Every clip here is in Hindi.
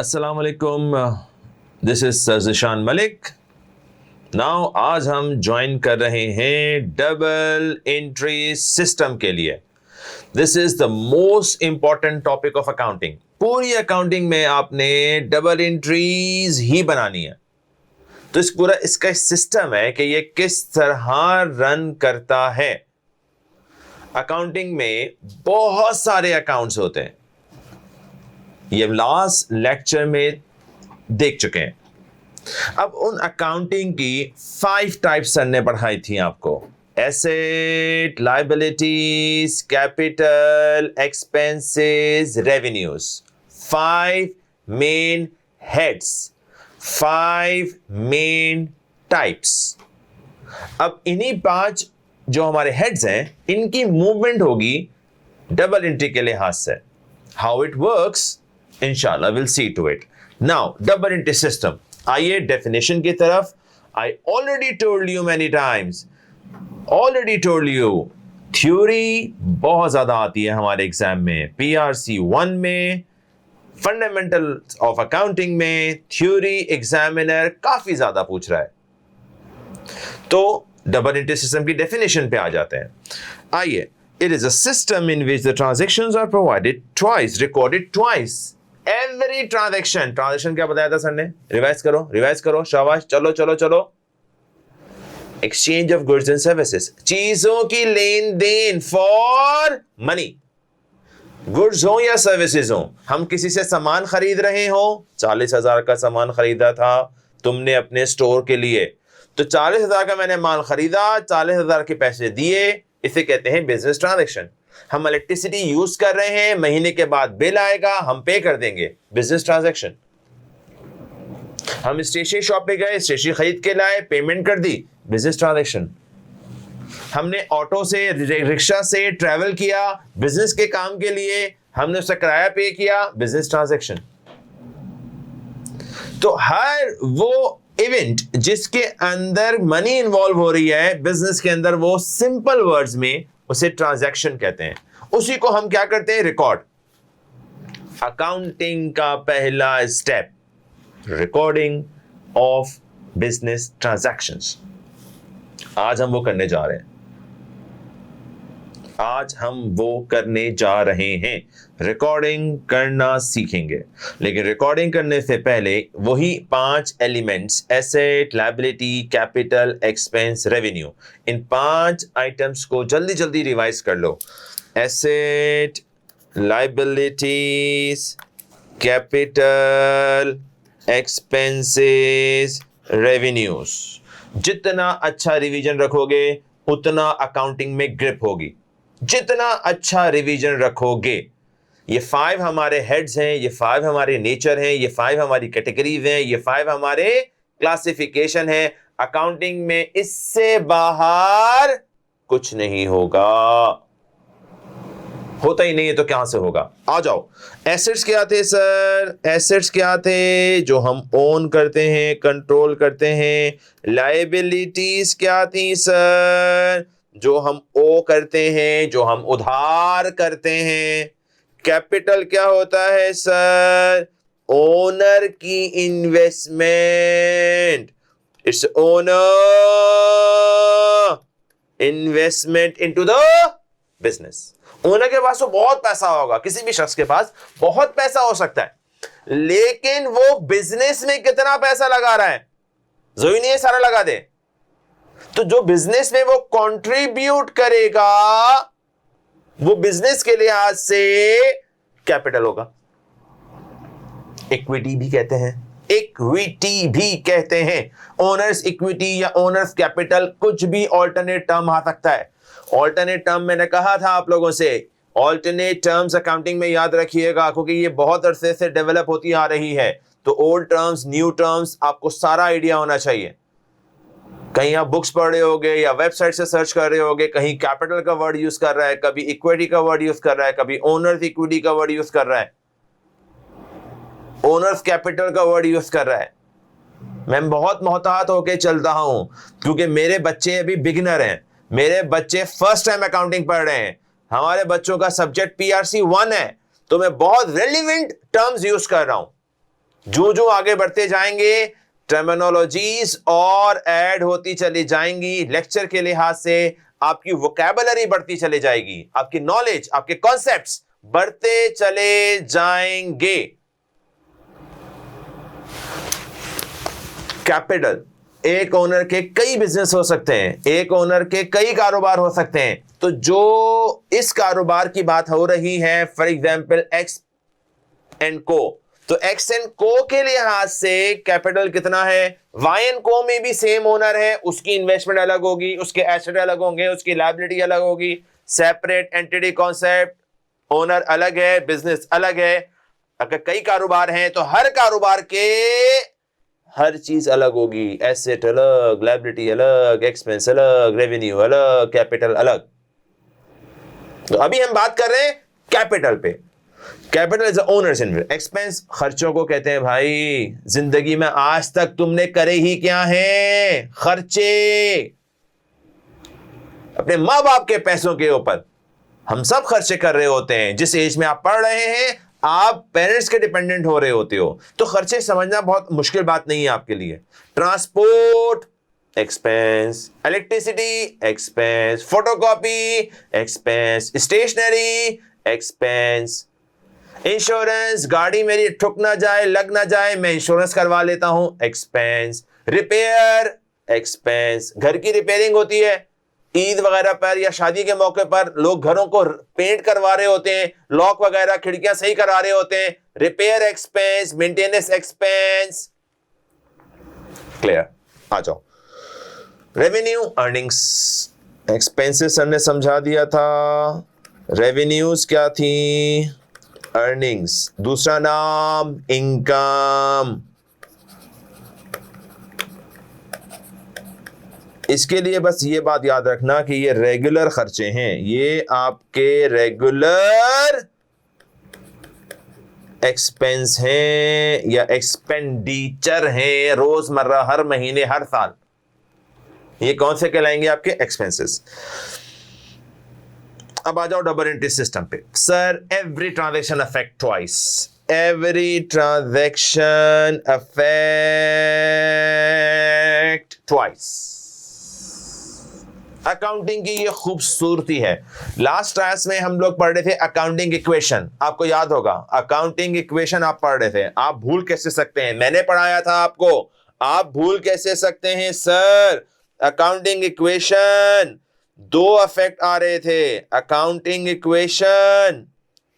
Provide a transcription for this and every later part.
अस्सलाम वालेकुम, this is sir Zeeshan Malik. Now आज हम ज्वाइन कर रहे हैं डबल एंट्री सिस्टम के लिए। This is the most important topic of accounting. पूरी अकाउंटिंग में आपने डबल एंट्रीज ही बनानी है। तो इसका सिस्टम है कि ये किस तरह रन करता है। अकाउंटिंग में बहुत सारे अकाउंट्स होते हैं, ये लास्ट लेक्चर में देख चुके हैं। अब उन अकाउंटिंग की 5 टाइप्स सर ने पढ़ाई थी आपको: asset, liabilities, capital, expenses, revenues. 5 main heads, 5 main types. अब इन्हीं 5 जो हमारे हेड्स हैं, इनकी मूवमेंट होगी डबल एंट्री के लिहाज से। हाउ इट वर्क्स इंशाल्लाह will see to it. Now double entry system, आइए डेफिनेशन की तरफ। I already told you many times, theory बहुत ज्यादा आती है हमारे एग्जाम में। PRC 1 में, फंडामेंटल ऑफ अकाउंटिंग में थ्योरी एग्जामिनर काफी ज्यादा पूछ रहा है। तो डबल एंट्री सिस्टम की डेफिनेशन पे आ जाते हैं। आइए, it is a system in which the transactions are provided twice, recorded twice. Every transaction क्या बताया था सर ने? रिवाइज करो, शाबाश, चलो। Exchange of goods and services, चीजों की लेन देन फॉर मनी। गुड्स हो या सर्विसेज हो, हम किसी से सामान खरीद रहे हो, 40,000 का सामान खरीदा था तुमने अपने स्टोर के लिए, तो 40,000 का मैंने माल खरीदा, 40,000 के पैसे दिए, इसे कहते हैं बिजनेस ट्रांजैक्शन। हम इलेक्ट्रिसिटी यूज कर रहे हैं, महीने के बाद बिल आएगा, हम पे कर देंगे, बिजनेस ट्रांजैक्शन। हम स्टेशनरी शॉप पे गए, स्टेशनरी खरीद के लाए, पेमेंट कर दी, बिजनेस ट्रांजैक्शन। हमने ऑटो से, रिक्शा से ट्रैवल किया बिजनेस के काम के लिए, हमने उसका किराया पे किया, बिजनेस ट्रांजैक्शन। तो हर वो इवेंट जिसके अंदर मनी इन्वॉल्व हो रही है बिजनेस के अंदर, वो सिंपल वर्ड्स में उसे ट्रांजैक्शन कहते हैं। उसी को हम क्या करते हैं? रिकॉर्ड। अकाउंटिंग का पहला step, recording of business transactions. आज हम वो करने जा रहे हैं। रिकॉर्डिंग करना सीखेंगे, लेकिन रिकॉर्डिंग करने से पहले वही 5 elements, asset, liability, capital, expense, revenue, इन 5 आइटम्स को जल्दी जल्दी रिवाइज कर लो। Asset, liabilities, capital, expenses, revenues. जितना अच्छा रिवीजन रखोगे उतना अकाउंटिंग में ग्रिप होगी। जितना अच्छा रिवीजन रखोगे, ये 5 हमारे हेड्स हैं, ये 5 हमारे नेचर हैं, ये 5 हमारी कैटेगरीज हैं, ये 5 हमारे क्लासिफिकेशन है। अकाउंटिंग में इससे बाहर कुछ नहीं होगा, होता ही नहीं है तो कहां से होगा? आ जाओ। एसेट्स क्या थे सर? एसेट्स क्या थे? जो हम ओन करते हैं, कंट्रोल करते हैं। लायबिलिटीज क्या थी सर? जो हम ओ करते हैं, जो हम उधार करते हैं। कैपिटल क्या होता है सर? ओनर की investment. Its owner investment into the business. Owner के पास तो बहुत पैसा होगा, किसी भी शख्स के पास बहुत पैसा हो सकता है, लेकिन वो बिजनेस में कितना पैसा लगा रहा है? जरूरी नहीं है सारा लगा दे। तो जो बिजनेस में वो कंट्रीब्यूट करेगा, वो बिजनेस के लिहाज से कैपिटल होगा। इक्विटी भी कहते हैं, ओनर्स इक्विटी या ओनर्स कैपिटल, कुछ भी ऑल्टरनेट टर्म आ सकता है। ऑल्टरनेट टर्म मैंने कहा था आप लोगों से, ऑल्टरनेट टर्म्स अकाउंटिंग में याद रखिएगा, क्योंकि ये बहुत अरसे से डेवलप होती आ रही है। तो ओल्ड टर्म्स, न्यू टर्म्स, आपको सारा आइडिया होना चाहिए। कहीं आप बुक्स पढ़ रहे होगे या वेबसाइट से सर्च कर रहे होगे, कहीं कैपिटल का वर्ड यूज कर रहा है, कभी इक्विटी का वर्ड यूज कर रहा है, कभी ओनर्स इक्विटी का वर्ड यूज कर रहा है, ओनर्स कैपिटल का वर्ड यूज कर रहा है। मैं बहुत मोहतात होके चलता हूं, क्योंकि मेरे बच्चे अभी बिगिनर हैं, मेरे बच्चे फर्स्ट टाइम अकाउंटिंग पढ़ रहे हैं। हमारे बच्चों का सब्जेक्ट PRC 1 है, तो मैं बहुत रेलिवेंट टर्म्स यूज कर रहा हूं। जो जो आगे बढ़ते जाएंगे टर्मिनोलॉजीज और ऐड होती चली जाएंगी, लेक्चर के लिहाज से आपकी वोकैबुलरी बढ़ती चली जाएगी, आपकी नॉलेज, आपके कॉन्सेप्ट्स बढ़ते चले जाएंगे। कैपिटल, एक ओनर के कई बिजनेस हो सकते हैं, एक ओनर के कई कारोबार हो सकते हैं। तो जो इस कारोबार की बात हो रही है, फॉर एग्जाम्पल एक्स एंड को, तो एक्स एंड को के लिहाज से कैपिटल कितना है? वाई एंड को में भी सेम ओनर है, उसकी इन्वेस्टमेंट अलग होगी, उसके एसेट अलग होंगे, उसकी लायबिलिटी अलग होगी, सेपरेट एंटिटी कॉन्सेप्ट, ओनर अलग है, बिजनेस अलग है। अगर कई कारोबार हैं तो हर कारोबार के हर चीज अलग होगी, एसेट अलग, लायबिलिटी अलग, एक्सपेंस अलग, रेवेन्यू अलग, कैपिटल अलग। तो अभी हम बात कर रहे हैं कैपिटल पे। Capital is owners investment. Expense खर्चों को कहते हैं भाई। जिंदगी में आज तक तुमने करे ही क्या है? खर्चे। अपने मां बाप के पैसों के ऊपर हम सब खर्चे कर रहे होते हैं। जिस एज में आप पढ़ रहे हैं, आप पेरेंट्स के डिपेंडेंट हो रहे होते हो, तो खर्चे समझना बहुत मुश्किल बात नहीं है आपके लिए। Transport expense, electricity expense, photocopy expense, stationery expense, insurance, गाड़ी मेरी ठुक ना जाए, लग ना जाए, मैं इंश्योरेंस करवा लेता हूं, एक्सपेंस। रिपेयर एक्सपेंस, घर की रिपेयरिंग होती है, ईद वगैरह पर या शादी के मौके पर लोग घरों को पेंट करवा रहे होते हैं, लॉक वगैरह खिड़कियां सही करा रहे होते हैं, repair expense, maintenance expense. Clear? आ जाओ। रेवेन्यू, अर्निंग्स, एक्सपेंसेस हमने समझा दिया था, रेवेन्यूज क्या थी? अर्निंग्स। दूसरा नाम इनकम। इसके लिए बस ये बात याद रखना कि ये रेगुलर खर्चे हैं, ये आपके रेगुलर एक्सपेंस हैं या एक्सपेंडिचर हैं, रोजमर्रा, हर महीने, हर साल। ये कौन से कहलाएंगे? आपके एक्सपेंसेस। अब आ जाओ डबल एंट्री सिस्टम पे। Sir, every transaction affect twice, every transaction affect twice. Accounting की ये खूबसूरती है। लास्ट क्लास में हम लोग पढ़ रहे थे अकाउंटिंग इक्वेशन, आपको याद होगा। अकाउंटिंग इक्वेशन आप पढ़ रहे थे। आप भूल कैसे सकते हैं? मैंने पढ़ाया था आपको। आप भूल कैसे सकते हैं सर? अकाउंटिंग इक्वेशन, दो अफेक्ट आ रहे थे। Accounting equation,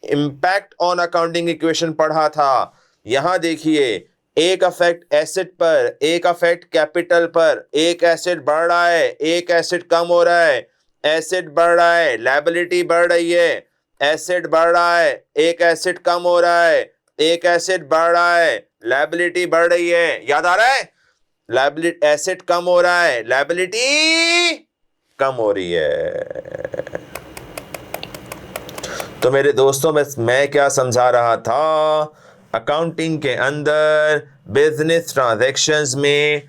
impact on accounting equation पढ़ा था। यहां देखिए, एक अफेक्ट एसेट पर, एक अफेक्ट कैपिटल पर। एक एसेट बढ़ रहा है, एक एसेट कम हो रहा है। एसेट बढ़ रहा है, लायबिलिटी बढ़ रही है। एसेट बढ़ रहा है, एक एसेट कम हो रहा है। एक एसेट बढ़ रहा है, लायबिलिटी बढ़ रही है। याद आ रहा है? लायबिलिटी, एसेट कम हो रहा है, लायबिलिटी कम हो रही है। तो मेरे दोस्तों, मैं क्या समझा रहा था? अकाउंटिंग के अंदर बिजनेस ट्रांजैक्शंस में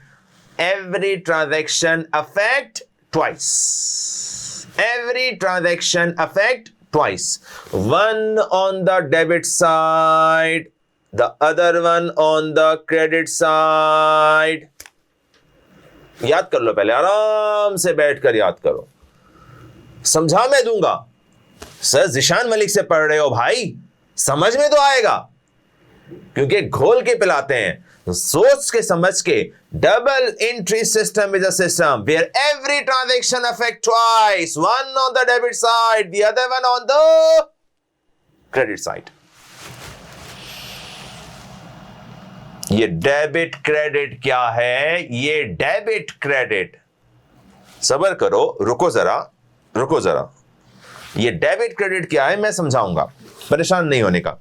every transaction affect twice, every transaction affect twice. One on the debit side, the other one on the credit side. याद कर लो, पहले आराम से बैठकर याद करो। समझा मैं दूंगा। सर, जिशान मलिक से पढ़ रहे हो भाई, समझ में तो आएगा, क्योंकि घोल के पिलाते हैं। सोच के समझ के। Double entry system is a system where every transaction affect twice, one on the debit side, the other one on the credit side. ये डेबिट क्रेडिट क्या है? ये डेबिट क्रेडिट, सब्र करो, रुको जरा। ये डेबिट क्रेडिट क्या है मैं समझाऊंगा, परेशान नहीं होने का।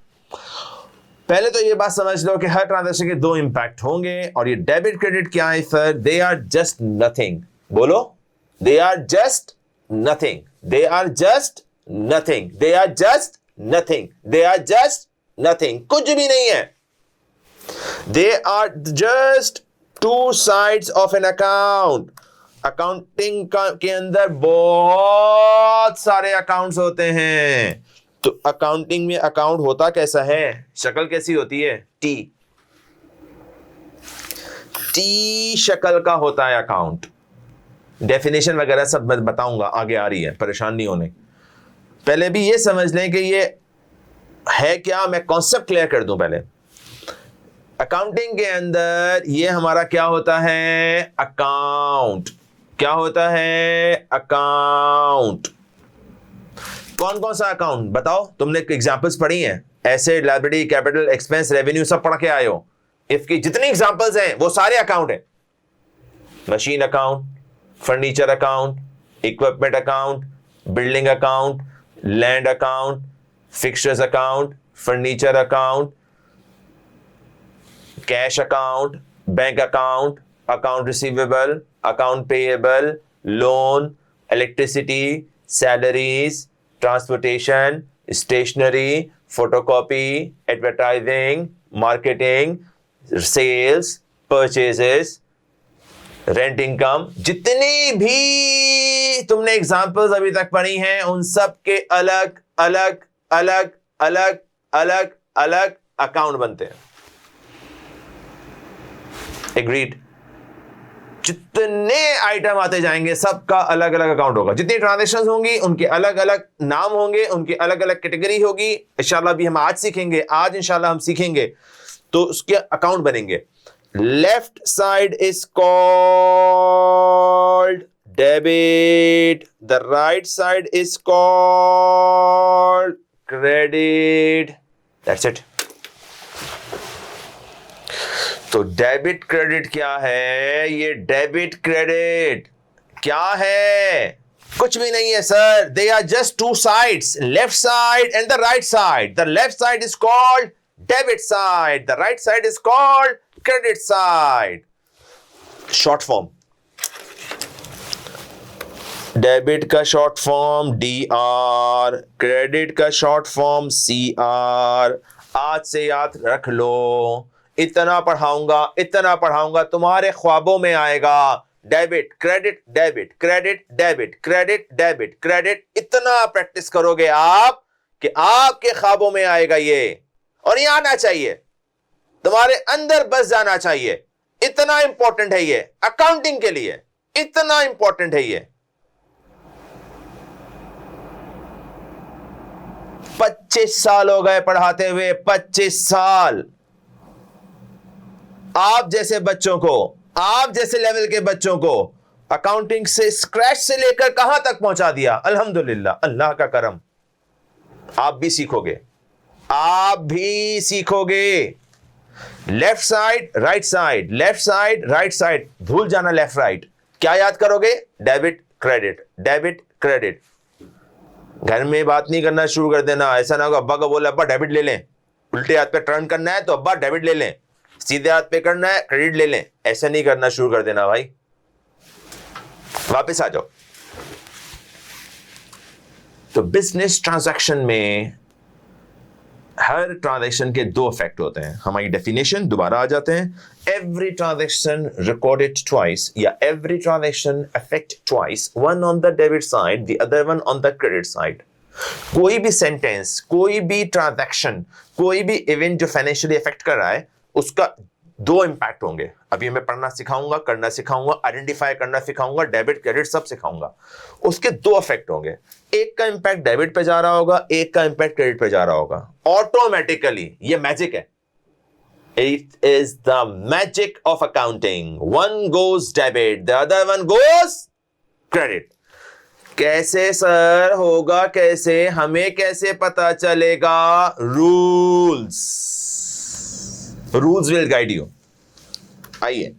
पहले तो ये बात समझ लो कि हर ट्रांजैक्शन के दो इंपैक्ट होंगे। और ये डेबिट क्रेडिट क्या है sir? They are just nothing. बोलो, they are just nothing, they are just nothing, they are just nothing, they are just nothing, कुछ भी नहीं है। They are just two sides of an account. Accounting के अंदर बहुत सारे अकाउंट्स होते हैं। तो अकाउंटिंग में अकाउंट होता कैसा है? शक्ल कैसी होती है? टी। टी शक्ल का होता है अकाउंट। डेफिनेशन वगैरह सब मैं बताऊंगा, आगे आ रही है, परेशान नहीं होने। पहले भी ये समझ लें कि ये है क्या, मैं कॉन्सेप्ट क्लियर कर दूं पहले। अकाउंटिंग के अंदर ये हमारा क्या होता है, अकाउंट। क्या होता है, अकाउंट। कौन कौन सा अकाउंट बताओ, तुमने एग्जांपल्स पढ़ी हैं, asset, liability, capital, expense, revenue, सब पढ़ के आए हो। इसकी जितनी एग्जांपल्स हैं वो सारे अकाउंट हैं। Machine account, furniture account, equipment account, building account, land account, fixtures account, furniture account, cash account, bank account, account receivable, account payable, loan, electricity, salaries, transportation, stationery, photocopy, advertising, marketing, sales, purchases, rent income. जितनी भी तुमने एग्जांपल्स अभी तक पढ़ी हैं उन सब के अलग अलग अलग अलग अलग अलग अकाउंट बनते हैं। एग्रीड? जितने आइटम आते जाएंगे सबका अलग अलग अकाउंट होगा। जितनी ट्रांजैक्शंस होंगी उनके अलग अलग नाम होंगे, उनकी अलग अलग कैटेगरी होगी। इंशाल्लाह भी हम आज सीखेंगे, आज इंशाल्लाह हम सीखेंगे तो उसके अकाउंट बनेंगे। Left side is called debit, the right side is called credit. That's it. तो डेबिट क्रेडिट क्या है, ये डेबिट क्रेडिट क्या है? कुछ भी नहीं है sir, they are just two sides, left side and the right side. The left side is called debit side, the right side is called credit side. Short form, debit का शॉर्ट फॉर्म DR, क्रेडिट का शॉर्ट फॉर्म CR। आज से याद रख लो, इतना पढ़ाऊंगा तुम्हारे ख्वाबों में आएगा। Debit credit, debit credit, debit credit, debit credit. इतना प्रैक्टिस करोगे आप कि आपके ख्वाबों में आएगा ये, और ये आना चाहिए, तुम्हारे अंदर बस जाना चाहिए। इतना इंपॉर्टेंट है ये अकाउंटिंग के लिए, इतना इंपॉर्टेंट है ये। 25 साल हो गए पढ़ाते हुए, 25 साल। आप जैसे बच्चों को, आप जैसे लेवल के बच्चों को अकाउंटिंग से स्क्रैच से लेकर कहां तक पहुंचा दिया। अल्हम्दुलिल्लाह, अल्लाह का करम। आप भी सीखोगे, आप भी सीखोगे। Left side right side, left side right side, भूल जाना लेफ्ट राइट। क्या याद करोगे? Debit credit, debit credit. घर में बात नहीं करना शुरू कर देना। ऐसा ना हो अब्बा को बोले अब्बा डेबिट ले लें, उल्टे हाथ पे टर्न करना है तो अब्बा डेबिट ले लें, सीधे हाथ पे करना है क्रेडिट ले लें। ऐसा नहीं करना शुरू कर देना भाई। वापस आ जाओ। तो बिजनेस ट्रांजैक्शन में हर ट्रांजैक्शन के दो इफेक्ट होते हैं। हमारी डेफिनेशन दोबारा आ जाते हैं। एवरी ट्रांजैक्शन रिकॉर्डेड ट्वाइस, या every transaction affect twice, one on the debit side, the other one on the credit side. कोई भी सेंटेंस, कोई भी ट्रांजैक्शन, कोई भी इवेंट जो फाइनेंशियली अफेक्ट कर रहा है, उसका दो इंपैक्ट होंगे। अभी मैं पढ़ना सिखाऊंगा, करना सिखाऊंगा, आइडेंटिफाई करना सिखाऊंगा, डेबिट क्रेडिट सब सिखाऊंगा। उसके दो इफेक्ट होंगे, एक का इंपैक्ट डेबिट पे जा रहा होगा, एक का इंपैक्ट क्रेडिट पे जा रहा होगा ऑटोमेटिकली। ये मैजिक है। It is the magic of accounting. One goes debit, the other one goes credit. कैसे सर होगा, कैसे, हमें कैसे पता चलेगा? Rules will guide you. आइए,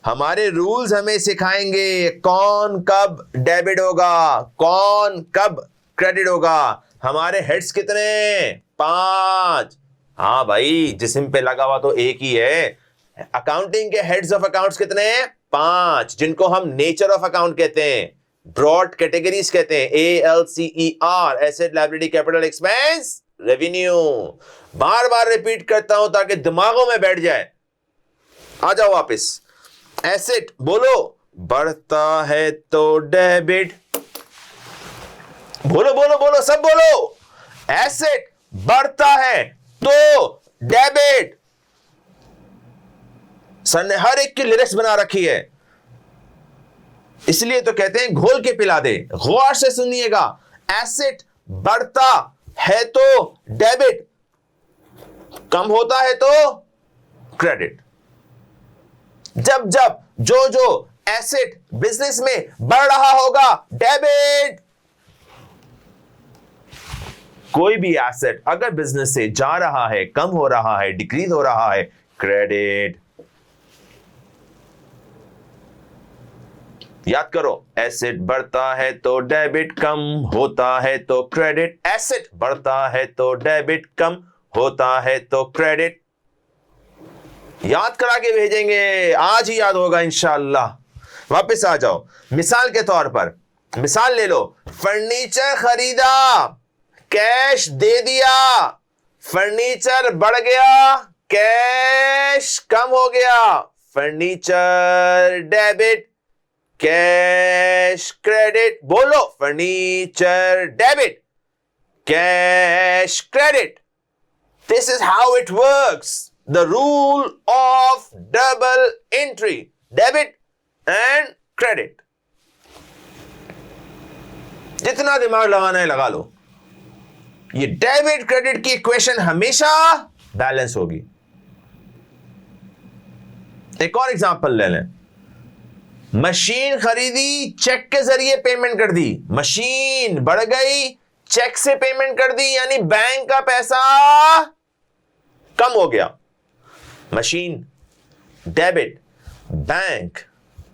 हमारे रूल्स हमें सिखाएंगे कौन कब डेबिट होगा, कौन कब क्रेडिट होगा। हमारे हेड्स कितने? 5। हाँ भाई, जिस्म पे लगा हुआ तो एक ही है। अकाउंटिंग के हेड्स ऑफ अकाउंट्स कितने हैं? 5, जिनको हम नेचर ऑफ अकाउंट कहते हैं, ब्रॉड कैटेगरीज कहते हैं। ALCER, asset, liability, capital, expense, revenue. बार बार रिपीट करता हूं ताकि दिमागों में बैठ जाए। आ जाओ वापस। एसेट बोलो, बढ़ता है तो डेबिट। बोलो बोलो बोलो, सब बोलो। एसेट बढ़ता है तो डेबिट। सर ने हर एक की लिरिक्स बना रखी है, इसलिए तो कहते हैं घोल के पिला दे। गौर से सुनिएगा, एसेट बढ़ता है तो डेबिट, कम होता है तो क्रेडिट। जब जब जो जो एसेट बिजनेस में बढ़ रहा होगा डेबिट, कोई भी एसेट अगर बिजनेस से जा रहा है, कम हो रहा है, डिक्रीज हो रहा है, क्रेडिट। याद करो, एसेट बढ़ता है तो डेबिट, कम होता है तो क्रेडिट। एसेट बढ़ता है तो डेबिट, कम होता है तो क्रेडिट। याद करा के भेजेंगे, आज ही याद होगा इंशाअल्लाह। वापस आ जाओ, मिसाल के तौर पर मिसाल ले लो, फर्नीचर खरीदा, कैश दे दिया, फर्नीचर बढ़ गया, कैश कम हो गया। Furniture debit, cash credit. बोलो, furniture debit, cash credit. This is how it works. The rule of double entry, debit and credit. जितना दिमाग लगाना है लगा लो, ये डेबिट क्रेडिट की इक्वेशन हमेशा बैलेंस होगी। एक और एग्जांपल ले लें, मशीन खरीदी, चेक के जरिए पेमेंट कर दी, मशीन बढ़ गई, चेक से पेमेंट कर दी, यानी बैंक का पैसा कम हो गया। Machine debit, bank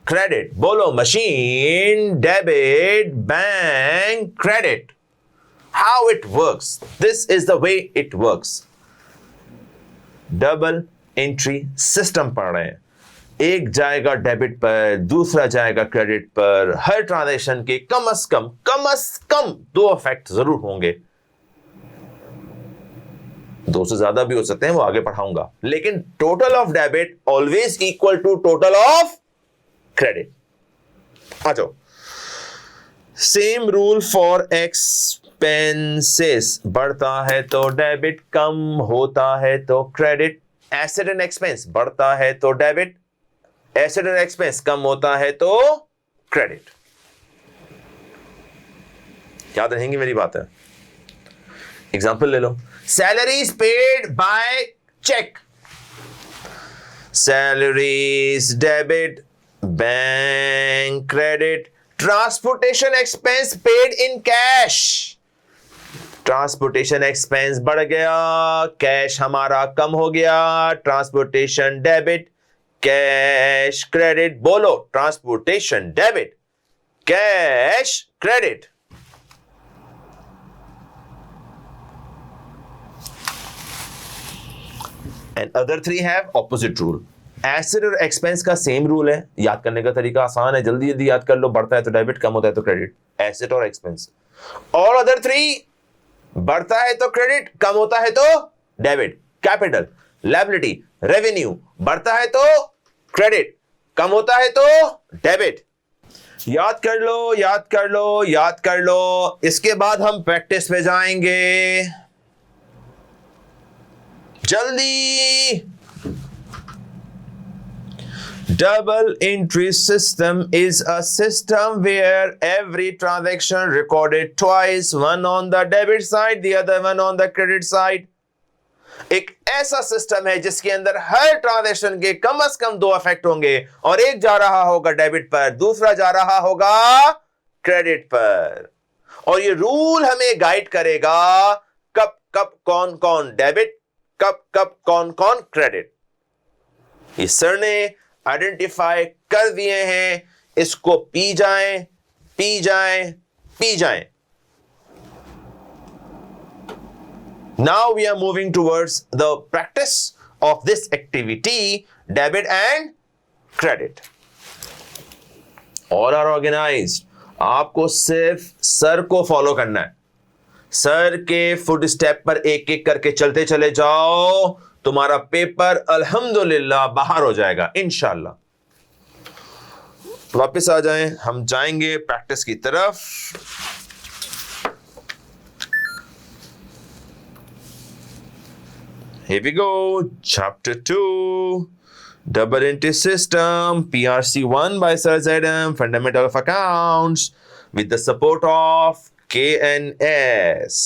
credit. बोलो, machine debit, bank credit. How it works, this is the way it works. Double entry system पढ़ रहे हैं, एक जाएगा डेबिट पर, दूसरा जाएगा क्रेडिट पर। हर ट्रांजैक्शन के कम से कम दो इफेक्ट जरूर होंगे, दो से ज्यादा भी हो सकते हैं, वो आगे पढ़ाऊंगा। लेकिन total of debit always equal to total of credit. आ जाओ, सेम रूल फॉर एक्सपेंसेस, बढ़ता है तो डेबिट, कम होता है तो क्रेडिट। एसेट एंड एक्सपेंस, बढ़ता है तो डेबिट, एसेट एंड एक्सपेंस कम होता है तो क्रेडिट। याद रहेंगी मेरी बात है। एग्जांपल ले लो, salaries paid by cheque, salaries debit, bank credit. Transportation expense paid in cash, transportation expense बढ़ गया, कैश हमारा कम हो गया। Transportation debit, cash credit. बोलो, transportation debit, cash credit. And other three have opposite rule. Asset और एक्सपेंस का सेम रूल है, याद करने का तरीका आसान है, जल्दी जल्दी याद कर लो। बढ़ता है तो डेबिट, कम होता है तो क्रेडिट, एसेट और एक्सपेंस। और अदर थ्री, बढ़ता है तो क्रेडिट, कम होता है तो डेबिट। कैपिटल, लायबिलिटी, रेवेन्यू, बढ़ता है तो क्रेडिट, कम होता है तो डेबिट। याद कर लो, याद कर लो, याद कर लो। इसके बाद हम प्रैक्टिस पे जाएंगे, जल्दी। Double entry system is a system where every transaction recorded twice, one on the debit side, the other one on the credit side. एक ऐसा सिस्टम है जिसके अंदर हर ट्रांजैक्शन के कम से कम दो इफेक्ट होंगे, और एक जा रहा होगा डेबिट पर, दूसरा जा रहा होगा क्रेडिट पर। और ये रूल हमें गाइड करेगा कब कब कौन कौन डेबिट, कब कब कौन कौन क्रेडिट। ये सर ने आइडेंटिफाई कर दिए हैं, इसको पी जाएं, पी जाएं, पी जाएं। Now we are moving towards the practice of this activity, debit and credit. All are organized. आपको सिर्फ सर को फॉलो करना है, सर के फुट स्टेप पर एक एक करके चलते चले जाओ, तुम्हारा पेपर अल्हम्दुलिल्लाह बाहर हो जाएगा इंशाल्लाह। वापस आ जाएं, हम जाएंगे प्रैक्टिस की तरफ। Here we go, chapter 2, Double entry system, PRC1 by Sir Zedam, Fundamental of Accounts, with the support of KNS.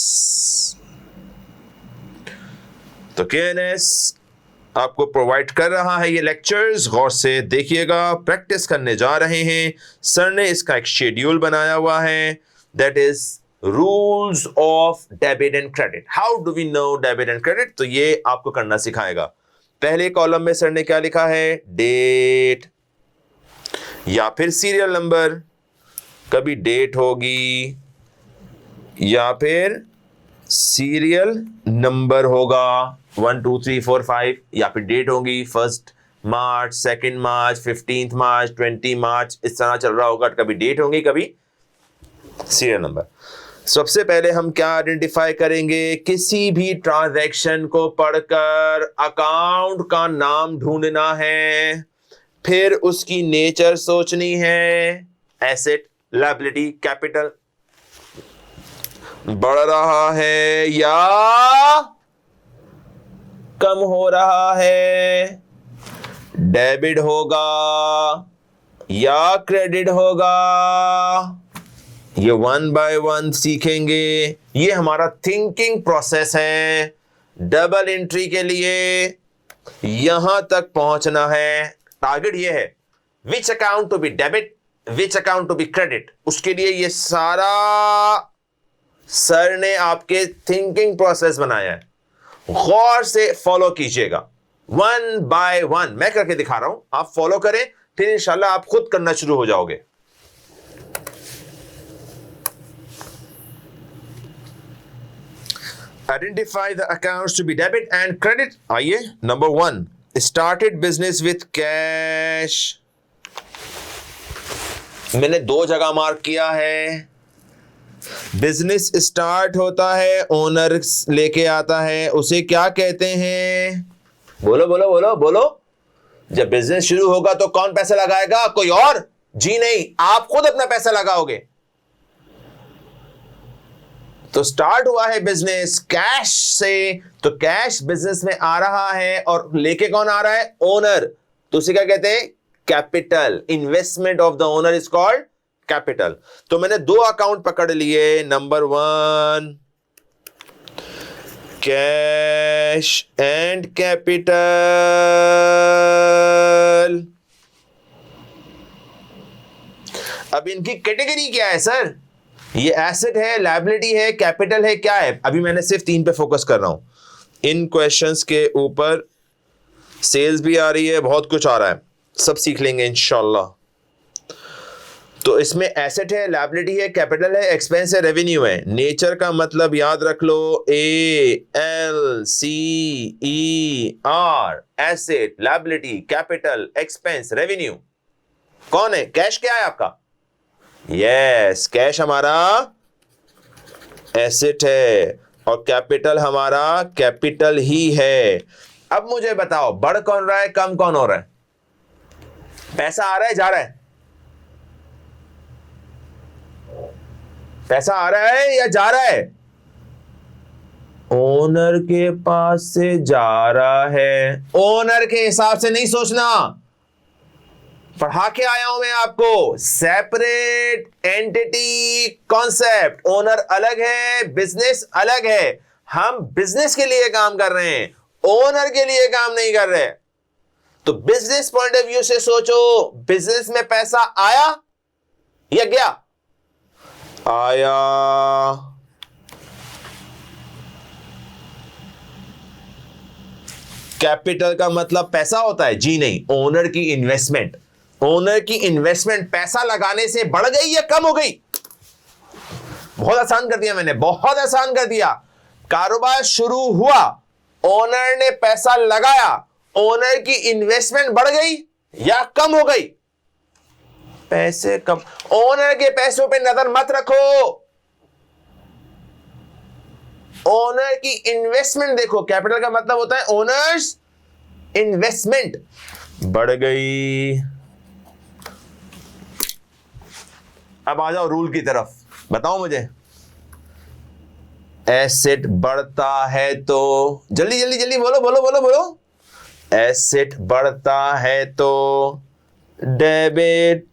तो KNS आपको प्रोवाइड कर रहा है ये लेक्चर्स, गौर से देखिएगा, प्रैक्टिस करने जा रहे हैं। सर ने इसका एक शेड्यूल बनाया हुआ है, that is rules of debit and credit. How do we know debit and credit? तो ये आपको करना सिखाएगा। पहले कॉलम में सर ने क्या लिखा है? डेट या फिर सीरियल नंबर, कभी डेट होगी या फिर सीरियल नंबर होगा 1 2 3 4 5, या फिर डेट होगी 1 मार्च, 2 मार्च, 15 मार्च, 20 मार्च, इस तरह चल रहा होगा। कभी डेट होगी, कभी सीरियल नंबर। सबसे पहले हम क्या आइडेंटिफाई करेंगे? किसी भी ट्रांजैक्शन को पढ़कर अकाउंट का नाम ढूंढना है, फिर उसकी नेचर सोचनी है, एसेट, लायबिलिटी, कैपिटल, बढ़ रहा है या कम हो रहा है, डेबिट होगा या क्रेडिट होगा, ये 1 बाय 1 सीखेंगे। ये हमारा थिंकिंग प्रोसेस है। डबल एंट्री के लिए यहां तक पहुंचना है। टारगेट ये है, which account to be debit, which account to be credit. उसके लिए ये सारा सर ने आपके थिंकिंग प्रोसेस बनाया है, गौर से फॉलो कीजिएगा। 1 बाय 1 मैं करके दिखा रहा हूं, आप फॉलो करें, फिर इंशाल्लाह आप खुद करना शुरू हो जाओगे। Identify the accounts to be debit and credit. आइए, number 1, started business with cash. मैंने 2 जगह मार्क किया है। बिजनेस स्टार्ट होता है, ओनर लेके आता है, उसे क्या कहते हैं? बोलो बोलो बोलो बोलो। जब बिजनेस शुरू होगा तो कौन पैसा लगाएगा? कोई और? जी नहीं, आप खुद अपना पैसा लगाओगे। तो स्टार्ट हुआ है बिजनेस कैश से, तो कैश बिजनेस में आ रहा है और लेके कौन आ रहा है? ओनर। तो उसे क्या कहते हैं? Capital. Investment of the owner is called capital. तो मैंने 2 अकाउंट पकड़ लिए। Number 1 cash and capital. अब इनकी कैटेगरी क्या है सर? ये एसेट है, लायबिलिटी है, कैपिटल है, क्या है? अभी मैंने सिर्फ 3 पे फोकस कर रहा हूं। इन क्वेश्चंस के ऊपर सेल्स भी आ रही है, बहुत कुछ आ रहा है, सब सीख लेंगे इंशाल्लाह। तो इसमें एसेट है, लायबिलिटी है, कैपिटल है, एक्सपेंस है, रेवेन्यू है। नेचर का मतलब याद रख लो, ALCER, asset, liability, capital, expense, revenue. कौन है? कैश क्या है आपका? यस, कैश हमारा एसेट है और कैपिटल हमारा कैपिटल ही है। अब मुझे बताओ, बढ़ कौन रहा है, कम कौन हो रहा है? पैसा आ रहा है, जा रहा है? पैसा आ रहा है या जा रहा है? ओनर के पास से जा रहा है। ओनर के हिसाब से नहीं सोचना, पढ़ा के आया हूं मैं आपको। Separate entity concept. ओनर अलग है, बिजनेस अलग है। हम बिजनेस के लिए काम कर रहे हैं, ओनर के लिए काम नहीं कर रहे। तो बिजनेस पॉइंट ऑफ व्यू से सोचो, बिजनेस में पैसा आया या गया? आया। कैपिटल का मतलब पैसा होता है? जी नहीं, ओनर की इन्वेस्टमेंट। ओनर की इन्वेस्टमेंट पैसा लगाने से बढ़ गई या कम हो गई? बहुत आसान कर दिया मैंने, बहुत आसान कर दिया। कारोबार शुरू हुआ, ओनर ने पैसा लगाया, ओनर की इन्वेस्टमेंट बढ़ गई या कम हो गई? पैसे कम। ओनर के पैसों पे नजर मत रखो, ओनर की इन्वेस्टमेंट देखो। कैपिटल का मतलब होता है ओनर्स इन्वेस्टमेंट। बढ़ गई। अब आ जाओ रूल की तरफ, बताओ मुझे। एसेट बढ़ता है तो जल्दी जल्दी जल्दी बोलो बोलो बोलो बोलो। एसेट बढ़ता है तो डेबिट,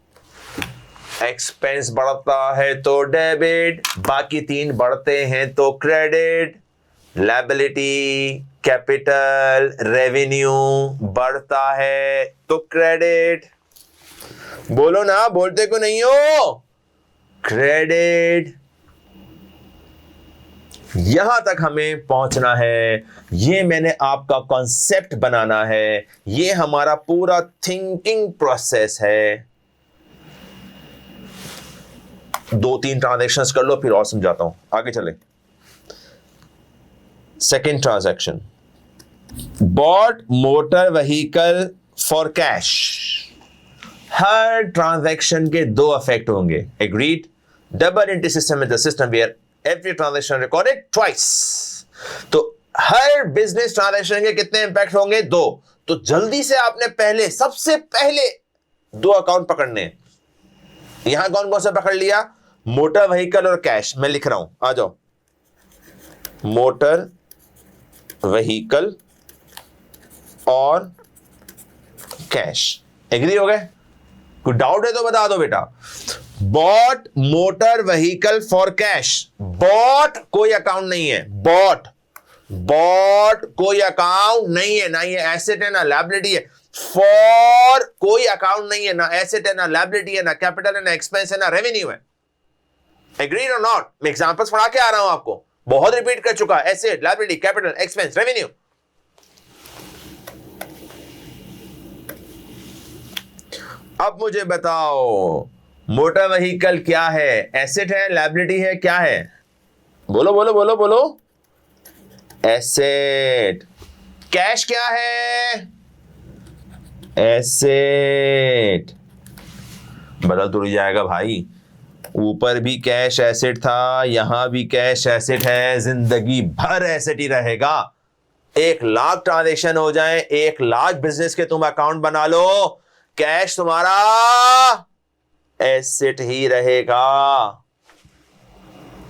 एक्सपेंस बढ़ता है तो डेबिट, बाकी तीन बढ़ते हैं तो क्रेडिट, लायबिलिटी, कैपिटल, रेवेन्यू बढ़ता है तो क्रेडिट। बोलो ना, बोलते को नहीं हो? क्रेडिट। यहां तक हमें पहुंचना है, ये मैंने आपका कॉन्सेप्ट बनाना है, ये हमारा पूरा थिंकिंग प्रोसेस है। 2-3 ट्रांजैक्शंस कर लो फिर और समझाता हूं, आगे चले। Second transaction, bought motor vehicle for cash. हर ट्रांजैक्शन के दो इफेक्ट होंगे, agreed? Double entry system is the system where every transaction recorded twice. तो हर बिजनेस ट्रांजैक्शन के कितने इंपैक्ट होंगे? 2। तो जल्दी से आपने पहले, सबसे पहले 2 अकाउंट पकड़ने हैं। यहां कौन कौन सा पकड़ लिया? मोटर व्हीकल और कैश। मैं लिख रहा हूं, आ जाओ। मोटर व्हीकल और कैश, एग्री हो गए? कोई डाउट है तो बता दो बेटा। Bought motor vehicle for cash. Bought कोई अकाउंट नहीं है, बॉट कोई अकाउंट नहीं है, ना ये एसेट है ना लायबिलिटी है। फॉर कोई अकाउंट नहीं है, ना एसेट है ना लायबिलिटी है, ना कैपिटल है ना एक्सपेंस है ना रेवेन्यू है। एग्रीड और नॉट? मैं एग्जांपल्स पढ़ा के आ रहा हूं आपको, बहुत रिपीट कर चुका। Asset, liability, capital, expense, revenue. अब मुझे बताओ, मोटर व्हीकल क्या है? एसेट है, लायबिलिटी है, क्या है? बोलो बोलो बोलो बोलो। एसेट। कैश क्या है? एसेट। बदल तो जाएगा भाई, ऊपर भी कैश एसेट था, यहां भी कैश एसेट है, जिंदगी भर एसेट ही रहेगा। 1,00,000 ट्रांजेक्शन हो जाए, 1,00,000 बिजनेस के तुम अकाउंट बना लो, कैश तुम्हारा एसेट ही रहेगा।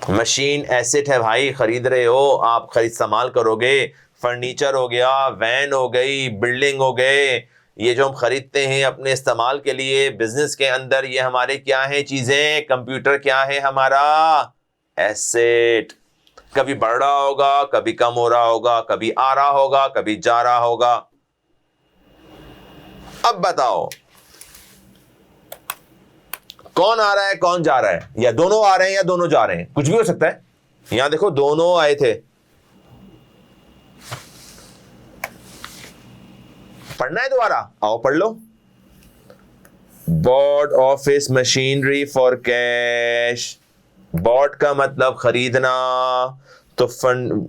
मशीन एसेट है भाई, खरीद रहे हो आप, खरीद इस्तेमाल करोगे। फर्नीचर हो गया, वैन हो गई, बिल्डिंग हो गए, ये जो हम खरीदते हैं अपने इस्तेमाल के लिए बिजनेस के अंदर, ये हमारे क्या है चीजें? कंप्यूटर क्या है हमारा? एसेट। कभी बढ़ रहा होगा, कभी कम हो रहा होगा, कभी आ रहा होगा, कभी जा रहा होगा। अब बताओ, कौन आ रहा है कौन जा रहा है? या दोनों आ रहे हैं या दोनों जा रहे हैं, कुछ भी हो सकता है। यहां देखो, दोनों आए थे। पढ़ना है दोबारा? आओ पढ़ लो। Bought office machinery for cash. Bought का मतलब खरीदना, तो फंड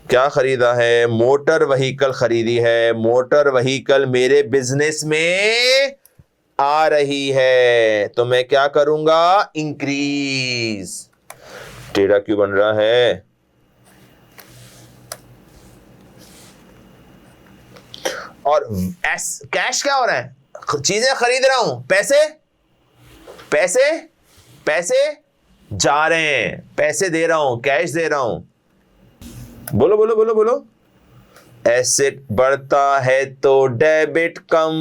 क्या खरीदा है? मोटर व्हीकल खरीदी है। मोटर व्हीकल मेरे बिजनेस में आ रही है, तो मैं क्या करूंगा? इंक्रीज। टेढ़ा क्यों बन रहा है? और कैश क्या हो रहा है? चीजें खरीद रहा हूं, पैसे पैसे पैसे जा रहे हैं, पैसे दे रहा हूं, कैश दे रहा हूं। बोलो बोलो बोलो बोलो। एसेट बढ़ता है तो डेबिट, कम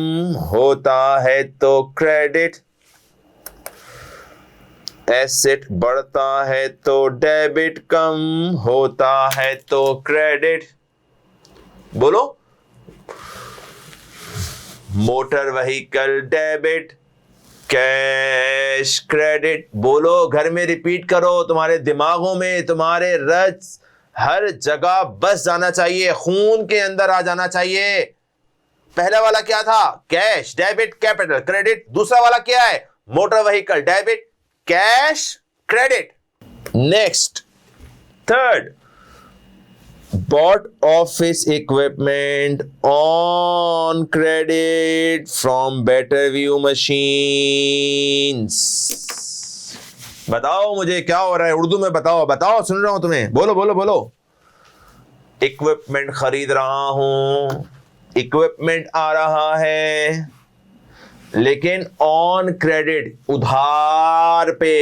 होता है तो क्रेडिट। एसेट बढ़ता है तो डेबिट, कम होता है तो क्रेडिट। बोलो। Motor vehicle debit, cash credit. बोलो, घर में रिपीट करो, तुम्हारे दिमागों में, तुम्हारे रस हर जगह बस जाना चाहिए, खून के अंदर आ जाना चाहिए। पहला वाला क्या था? Cash, debit, capital, credit. दूसरा वाला क्या है? Motor vehicle, debit, cash, credit. Next, third, bought office equipment on credit from Better View machines। बताओ मुझे क्या हो रहा है, उर्दू में बताओ, बताओ, सुन रहा हूं तुम्हें, बोलो बोलो बोलो। इक्विपमेंट खरीद रहा हूं, इक्विपमेंट आ रहा है, लेकिन ऑन क्रेडिट, उधार पे।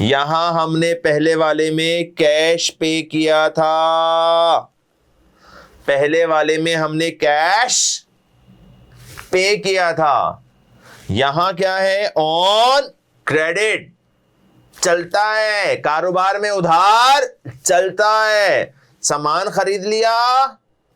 यहां हमने पहले वाले में कैश पे किया था, पहले वाले में हमने कैश पे किया था, यहां क्या है, ऑन क्रेडिट। चलता है, कारोबार में उधार चलता है। सामान खरीद लिया,